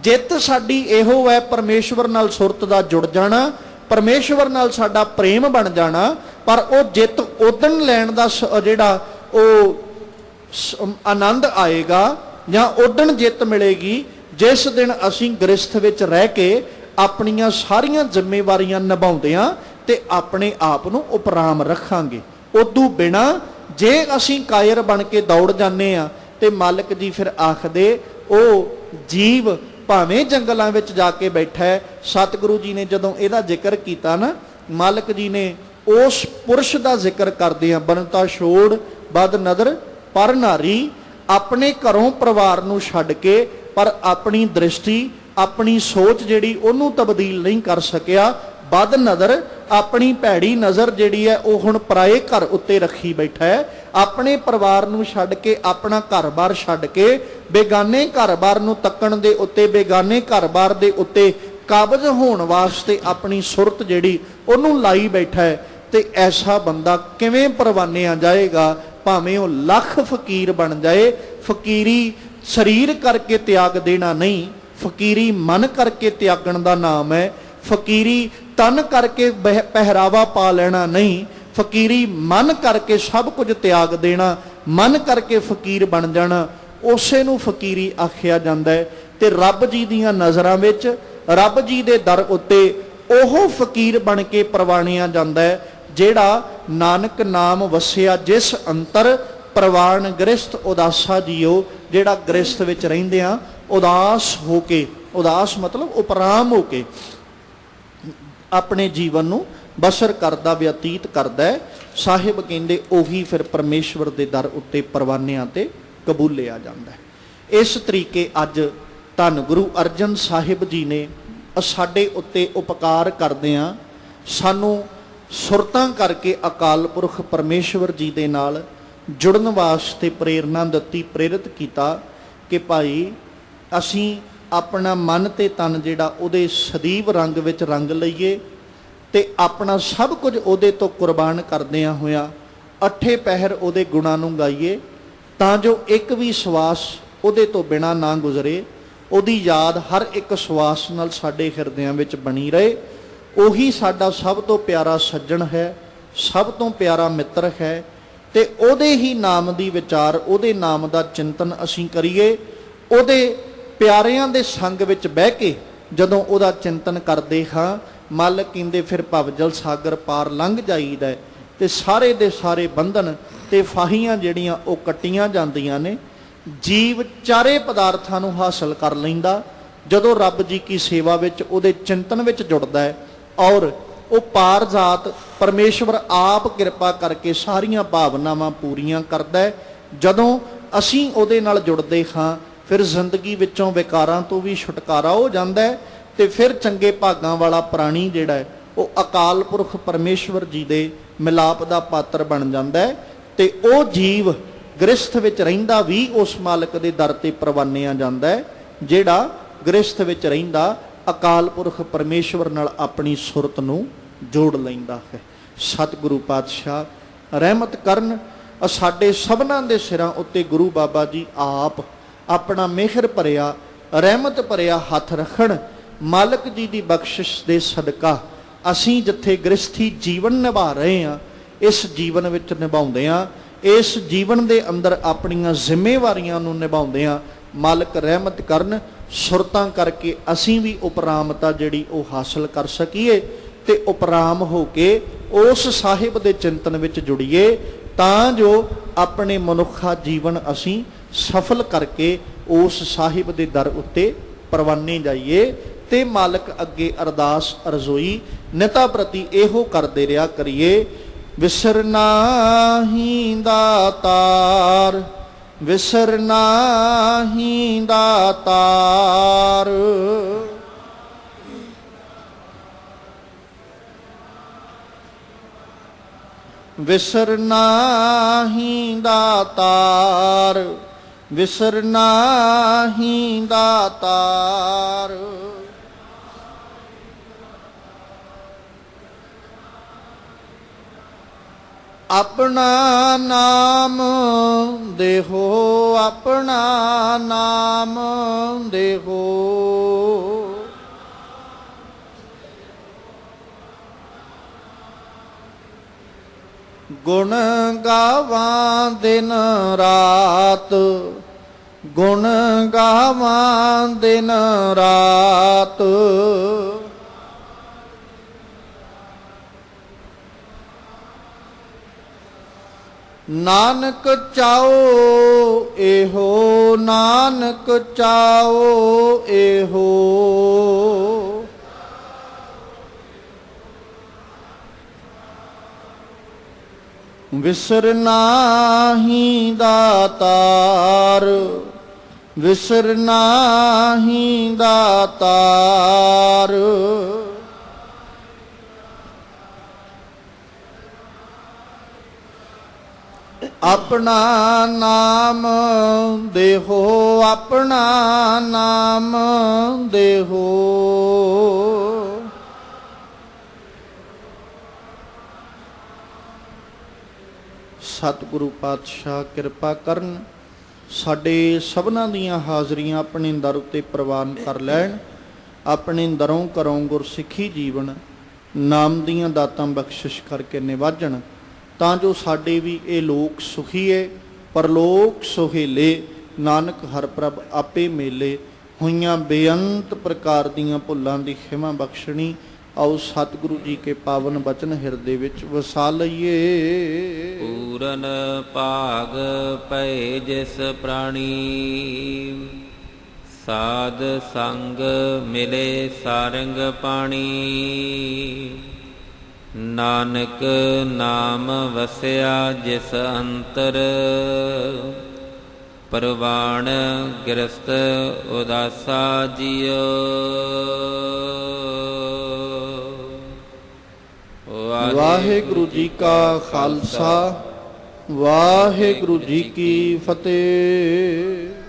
ਜਿੱਤ ਸਾਡੀ ਇਹੋ ਹੈ, ਪਰਮੇਸ਼ਵਰ ਨਾਲ ਸੁਰਤ ਦਾ ਜੁੜ ਜਾਣਾ, ਪਰਮੇਸ਼ਵਰ ਨਾਲ ਸਾਡਾ ਪ੍ਰੇਮ ਬਣ ਜਾਣਾ। ਪਰ ਉਹ ਜਿੱਤ ਉਦਣ ਲੈਣ ਦਾ ਜਿਹੜਾ ਉਹ ਆਨੰਦ ਆਏਗਾ, ਜਾਂ ਉਦਣ ਜਿੱਤ ਮਿਲੇਗੀ ਜਿਸ ਦਿਨ ਅਸੀਂ ਗ੍ਰਸਥ ਵਿੱਚ ਰਹਿ ਕੇ ਆਪਣੀਆਂ ਸਾਰੀਆਂ ਜ਼ਿੰਮੇਵਾਰੀਆਂ ਨਿਭਾਉਂਦਿਆਂ ਤੇ ਆਪਣੇ ਆਪ ਨੂੰ ਉਪਰਾਮ ਰੱਖਾਂਗੇ। ਉਦੋਂ ਬਿਨਾ ਜੇ ਅਸੀਂ ਕਾਇਰ ਬਣ ਕੇ ਦੌੜ ਜਾਂਦੇ ਆ ਤੇ ਮਾਲਕ ਜੀ ਫਿਰ ਆਖਦੇ ਉਹ ਜੀਵ ਭਾਵੇਂ ਜੰਗਲਾਂ ਵਿੱਚ ਜਾ ਕੇ ਬੈਠਾ ਹੈ। ਸਤਿਗੁਰੂ ਜੀ ਨੇ ਜਦੋਂ ਇਹਦਾ ਜ਼ਿਕਰ ਕੀਤਾ ਨਾ, ਮਾਲਕ ਜੀ ਨੇ ਉਸ ਪੁਰਸ਼ ਦਾ ਜ਼ਿਕਰ ਕਰਦੇ ਆ, ਬਨਤਾ ਛੋੜ ਬਦ ਨਦਰ ਪਰ ਨਾਰੀ, ਆਪਣੇ ਘਰੋਂ ਪਰਿਵਾਰ ਨੂੰ ਛੱਡ ਕੇ ਪਰ ਆਪਣੀ ਦ੍ਰਿਸ਼ਟੀ ਆਪਣੀ ਸੋਚ ਜਿਹੜੀ ਉਹਨੂੰ ਤਬਦੀਲ ਨਹੀਂ ਕਰ ਸਕਿਆ। ਬਦ ਨਜ਼ਰ ਆਪਣੀ ਭੈੜੀ ਨਜ਼ਰ ਜਿਹੜੀ ਹੈ ਉਹ ਹੁਣ ਪਰਾਏ ਘਰ ਉੱਤੇ ਰੱਖੀ ਬੈਠਾ ਹੈ। ਆਪਣੇ ਪਰਿਵਾਰ ਨੂੰ ਛੱਡ ਕੇ, ਆਪਣਾ ਘਰ-ਬਾਰ ਛੱਡ ਕੇ ਬੇਗਾਨੇ ਘਰ-ਬਾਰ ਨੂੰ ਤੱਕਣ ਦੇ ਉੱਤੇ, ਬੇਗਾਨੇ ਘਰ-ਬਾਰ ਦੇ ਉੱਤੇ ਕਾਬਜ਼ ਹੋਣ ਵਾਸਤੇ ਆਪਣੀ ਸੁਰਤ ਜਿਹੜੀ ਉਹਨੂੰ ਲਾਈ ਬੈਠਾ ਹੈ। ਤੇ ਐਸਾ ਬੰਦਾ ਕਿਵੇਂ ਪਰਵਾਨਿਆ ਜਾਏਗਾ? ਭਾਵੇਂ ਉਹ ਲੱਖ ਫਕੀਰ ਬਣ ਜਾਏ। ਫਕੀਰੀ ਸਰੀਰ ਕਰਕੇ ਤਿਆਗ ਦੇਣਾ ਨਹੀਂ, ਫਕੀਰੀ ਮਨ ਕਰਕੇ ਤਿਆਗਣ ਦਾ ਨਾਮ ਹੈ। ਫਕੀਰੀ ਤਨ ਕਰਕੇ ਪਹਿਰਾਵਾ ਪਾ ਲੈਣਾ ਨਹੀਂ, ਫਕੀਰੀ ਮਨ ਕਰਕੇ ਸਭ ਕੁਝ ਤਿਆਗ ਦੇਣਾ, ਮਨ ਕਰਕੇ ਫਕੀਰ ਬਣ ਜਾਣਾ, ਉਸੇ ਨੂੰ ਫਕੀਰੀ ਆਖਿਆ ਜਾਂਦਾ ਹੈ। ਤੇ ਰੱਬ ਜੀ ਦੀਆਂ ਨਜ਼ਰਾਂ ਵਿੱਚ, ਰੱਬ ਜੀ ਦੇ ਦਰ ਉੱਤੇ ਉਹ ਫਕੀਰ ਬਣ ਕੇ ਪ੍ਰਵਾਨਿਆ ਜਾਂਦਾ ਹੈ ਜਿਹੜਾ ਨਾਨਕ ਨਾਮ ਵਸਿਆ ਜਿਸ ਅੰਤਰ ਪ੍ਰਵਾਨ ਗ੍ਰਸਤ ਉਦਾਸਾ ਜੀਓ। ਜਿਹੜਾ ਗ੍ਰਸਤ ਵਿੱਚ ਰਹਿੰਦੇ ਆ ਉਦਾਸ ਹੋ ਕੇ, ਉਦਾਸ ਮਤਲਬ ਉਪਰਾਮ ਹੋ ਕੇ ਆਪਣੇ ਜੀਵਨ ਨੂੰ ਬਸਰ ਕਰਦਾ, ਬਤੀਤ ਕਰਦਾ ਹੈ। ਸਾਹਿਬ ਕਹਿੰਦੇ ਉਹੀ ਫਿਰ ਪਰਮੇਸ਼ਵਰ ਦੇ ਦਰ ਉੱਤੇ ਪਰਵਾਨਿਆਂ ਤੇ ਕਬੂਲਿਆ ਜਾਂਦਾ ਹੈ। ਇਸ ਤਰੀਕੇ ਅੱਜ ਧੰਨ ਗੁਰੂ ਅਰਜਨ ਸਾਹਿਬ ਜੀ ਨੇ ਸਾਡੇ ਉੱਤੇ ਉਪਕਾਰ ਕਰਦਿਆਂ ਸਾਨੂੰ ਸੁਰਤਾਂ ਕਰਕੇ ਅਕਾਲ ਪੁਰਖ ਪਰਮੇਸ਼ਵਰ ਜੀ ਦੇ ਨਾਲ ਜੁੜਨ ਵਾਸਤੇ ਪ੍ਰੇਰਨਾ ਦਿੱਤੀ, ਪ੍ਰੇਰਿਤ ਕੀਤਾ ਕਿ ਭਾਈ ਅਸੀਂ ਆਪਣਾ ਮਨ ਤੇ ਤਨ ਜਿਹੜਾ ਉਹਦੇ ਸਦੀਵ ਰੰਗ ਵਿੱਚ ਰੰਗ ਲਈਏ ਤੇ ਆਪਣਾ ਸਭ ਕੁਝ ਉਹਦੇ ਤੋਂ ਕੁਰਬਾਨ ਕਰਦਿਆਂ ਹੋਇਆ ਅੱਠੇ ਪਹਿਰ ਉਹਦੇ ਗੁਣਾਂ ਨੂੰ ਗਾਈਏ, ਤਾਂ ਜੋ ਇੱਕ ਵੀ ਸਵਾਸ ਉਹਦੇ ਤੋਂ ਬਿਨਾਂ ਨਾ ਗੁਜ਼ਰੇ। ਉਹਦੀ ਯਾਦ ਹਰ ਇੱਕ ਸਵਾਸ ਨਾਲ ਸਾਡੇ ਹਿਰਦਿਆਂ ਵਿੱਚ ਬਣੀ ਰਹੇ। ਉਹੀ ਸਾਡਾ ਸਭ ਤੋਂ ਪਿਆਰਾ ਸੱਜਣ ਹੈ, ਸਭ ਤੋਂ ਪਿਆਰਾ ਮਿੱਤਰ ਹੈ। ਤੇ ਉਹਦੇ ਹੀ ਨਾਮ ਦੀ ਵਿਚਾਰ, ਉਹਦੇ ਨਾਮ ਦਾ ਚਿੰਤਨ ਅਸੀਂ ਕਰੀਏ। ਉਹਦੇ ਪਿਆਰਿਆਂ ਦੇ ਸੰਗ ਵਿੱਚ ਬਹਿ ਕੇ ਜਦੋਂ ਉਹਦਾ ਚਿੰਤਨ ਕਰਦੇ ਹਾਂ, ਮਾਲਕ ਕਹਿੰਦੇ ਫਿਰ ਭਵਜਲ ਸਾਗਰ ਪਾਰ ਲੰਘ ਜਾਈਦਾ ਤੇ ਸਾਰੇ ਦੇ ਸਾਰੇ ਬੰਧਨ ਤੇ ਫਾਹੀਆਂ ਜਿਹੜੀਆਂ ਉਹ ਕੱਟੀਆਂ ਜਾਂਦੀਆਂ ਨੇ। ਜੀਵ ਚਾਰੇ ਪਦਾਰਥਾਂ ਨੂੰ ਹਾਸਲ ਕਰ ਲੈਂਦਾ ਜਦੋਂ ਰੱਬ ਜੀ ਕੀ ਸੇਵਾ ਵਿੱਚ, ਉਹਦੇ ਚਿੰਤਨ ਵਿੱਚ ਜੁੜਦਾ ਹੈ। ਔਰ ਉਹ ਪਾਰ ਜਾਤ ਪਰਮੇਸ਼ਵਰ ਆਪ ਕਿਰਪਾ ਕਰਕੇ ਸਾਰੀਆਂ ਭਾਵਨਾਵਾਂ ਪੂਰੀਆਂ ਕਰਦਾ ਹੈ। ਜਦੋਂ ਅਸੀਂ ਉਹਦੇ ਨਾਲ ਜੁੜਦੇ ਹਾਂ ਫਿਰ ਜ਼ਿੰਦਗੀ ਵਿੱਚੋਂ ਵਿਕਾਰਾਂ ਤੋਂ ਵੀ ਛੁਟਕਾਰਾ ਹੋ ਜਾਂਦਾ ਹੈ। ਤੇ ਫਿਰ ਚੰਗੇ ਭਾਗਾਂ ਵਾਲਾ ਪ੍ਰਾਣੀ ਜਿਹੜਾ ਹੈ ਉਹ ਅਕਾਲ ਪੁਰਖ ਪਰਮੇਸ਼ਵਰ ਜੀ ਦੇ ਮਿਲਾਪ ਦਾ ਪਾਤਰ ਬਣ ਜਾਂਦਾ ਹੈ। ਤੇ ਉਹ ਜੀਵ ਗ੍ਰਸਥ ਵਿੱਚ ਰਹਿੰਦਾ ਵੀ ਉਸ ਮਾਲਕ ਦੇ ਦਰ ਤੇ ਪ੍ਰਵਾਨਿਆ ਜਾਂਦਾ ਹੈ ਜਿਹੜਾ ਗ੍ਰਸਥ ਵਿੱਚ ਰਹਿੰਦਾ ਅਕਾਲ ਪੁਰਖ ਪਰਮੇਸ਼ਵਰ ਨਾਲ ਆਪਣੀ ਸੁਰਤ ਨੂੰ ਜੋੜ ਲੈਂਦਾ ਹੈ। ਸਤਿਗੁਰੂ ਪਾਤਸ਼ਾਹ ਰਹਿਮਤ ਕਰਨ। ਸਾਡੇ ਸਭਨਾਂ ਦੇ ਸਿਰਾਂ ਉੱਤੇ ਗੁਰੂ ਬਾਬਾ ਜੀ ਆਪ ਆਪਣਾ ਮਿਹਰ ਭਰਿਆ, ਰਹਿਮਤ ਭਰਿਆ ਹੱਥ ਰੱਖਣ। ਮਾਲਕ ਜੀ ਦੀ ਬਖਸ਼ਿਸ਼ ਦੇ ਸਦਕਾ ਅਸੀਂ ਜਿੱਥੇ ਗ੍ਰਸਥੀ ਜੀਵਨ ਨਿਭਾ ਰਹੇ ਹਾਂ, ਇਸ ਜੀਵਨ ਵਿੱਚ ਨਿਭਾਉਂਦੇ ਹਾਂ, ਇਸ ਜੀਵਨ ਦੇ ਅੰਦਰ ਆਪਣੀਆਂ ਜ਼ਿੰਮੇਵਾਰੀਆਂ ਨੂੰ ਨਿਭਾਉਂਦੇ ਹਾਂ। ਮਾਲਕ ਰਹਿਮਤ ਕਰਨ, ਸੁਰਤਾਂ ਕਰਕੇ ਅਸੀਂ ਵੀ ਉਪਰਾਮਤਾ ਜਿਹੜੀ ਉਹ ਹਾਸਲ ਕਰ ਸਕੀਏ ਤੇ ਉਪਰਾਮ ਹੋ ਕੇ ਉਸ ਸਾਹਿਬ ਦੇ ਚਿੰਤਨ ਵਿੱਚ ਜੁੜੀਏ, ਤਾਂ ਜੋ ਆਪਣੇ ਮਨੁੱਖਾ ਜੀਵਨ ਅਸੀਂ ਸਫਲ ਕਰਕੇ ਉਸ ਸਾਹਿਬ ਦੇ ਦਰ ਉੱਤੇ ਪਰਵਾਨੇ ਜਾਈਏ। ਤੇ ਮਾਲਕ ਅੱਗੇ ਅਰਦਾਸ ਅਰਜ਼ੋਈ ਨਿਤਾ ਪ੍ਰਤੀ ਇਹੋ ਕਰਦੇ ਰਿਹਾ ਕਰੀਏ। ਵਿਸਰਨਾ ਹੀ ਦਾਤਾਰ, ਵਿਸਰਨਾ ਹੀ ਦਾਤਾਰ, ਵਿਸਰਨਾ ਹੀ ਦਾਤਾਰ, ਵਿਸਰਨਾ ਹੀ ਦਾਤਾਰ। ਆਪਣਾ ਨਾਮ ਦੇਹੋ, ਆਪਣਾ ਨਾਮ ਦੇਹੋ, ਗੁਣ ਗਾਵਾਂ ਦਿਨ ਰਾਤ, ਗੁਣ ਗਾਵਾਂ ਦਿਨ ਰਾਤ। ਨਾਨਕ ਚਾਓ ਇਹੋ, ਨਾਨਕ ਚਾਓ ਇਹੋ। ਵਿਸਰ ਨਾਹੀਂ ਦਾਤਾਰ, ਵਿਸਰ ਨਾਹੀਂ ਦਾਤਾਰ। ਆਪਣਾ ਨਾਮ ਦੇਹੋ, ਆਪਣਾ ਨਾਮ ਦੇਹੋ। ਸਤਿਗੁਰੂ ਪਾਤਸ਼ਾਹ ਕਿਰਪਾ ਕਰਨ, ਸਾਡੇ ਸਭਨਾਂ ਦੀਆਂ ਹਾਜ਼ਰੀਆਂ ਆਪਣੇ ਦਰ ਉੱਤੇ ਪ੍ਰਵਾਨ ਕਰ ਲੈਣ। ਆਪਣੇ ਦਰੋਂ ਕਰੋਂ ਗੁਰਸਿੱਖੀ ਜੀਵਨ ਨਾਮ ਦੀਆਂ ਦਾਤਾਂ ਬਖਸ਼ਿਸ਼ ਕਰਕੇ ਨਿਵਾਜਣ, ਤਾਂ ਜੋ ਸਾਡੇ ਵੀ ਇਹ ਲੋਕ ਸੁਖੀਏ ਪਰਲੋਕ ਸੁਹੇਲੇ। ਨਾਨਕ ਹਰ ਪ੍ਰਭ ਆਪੇ ਮੇਲੇ, ਹੋਈਆਂ ਬੇਅੰਤ ਪ੍ਰਕਾਰ ਦੀਆਂ ਭੁੱਲਾਂ ਦੀ ਖਿਮਾ ਬਖਸ਼ਣੀ। ਆਓ ਸਤਿਗੁਰੂ ਜੀ ਕੇ ਪਾਵਨ ਬਚਨ ਹਿਰਦੇ ਵਿੱਚ ਵਸਾ ਲਈਏ। ਪੂਰਨ ਭਾਗ ਪਏ ਜਿਸ ਪ੍ਰਾਣੀ, ਸਾਧ ਸੰਗ ਮਿਲੇ ਸਾਰੰਗ ਪਾਣੀ। ਨਾਨਕ ਨਾਮ ਵਸਿਆ ਜਿਸ ਅੰਤਰ, ਪਰਵਾਣ ਗ੍ਰਸਤ ਉਦਾਸਾ ਜਿਉ। ਵਾਹਿਗੁਰੂ ਜੀ ਕਾ ਖਾਲਸਾ, ਵਾਹਿਗੁਰੂ ਜੀ ਕੀ ਫਤਿਹ।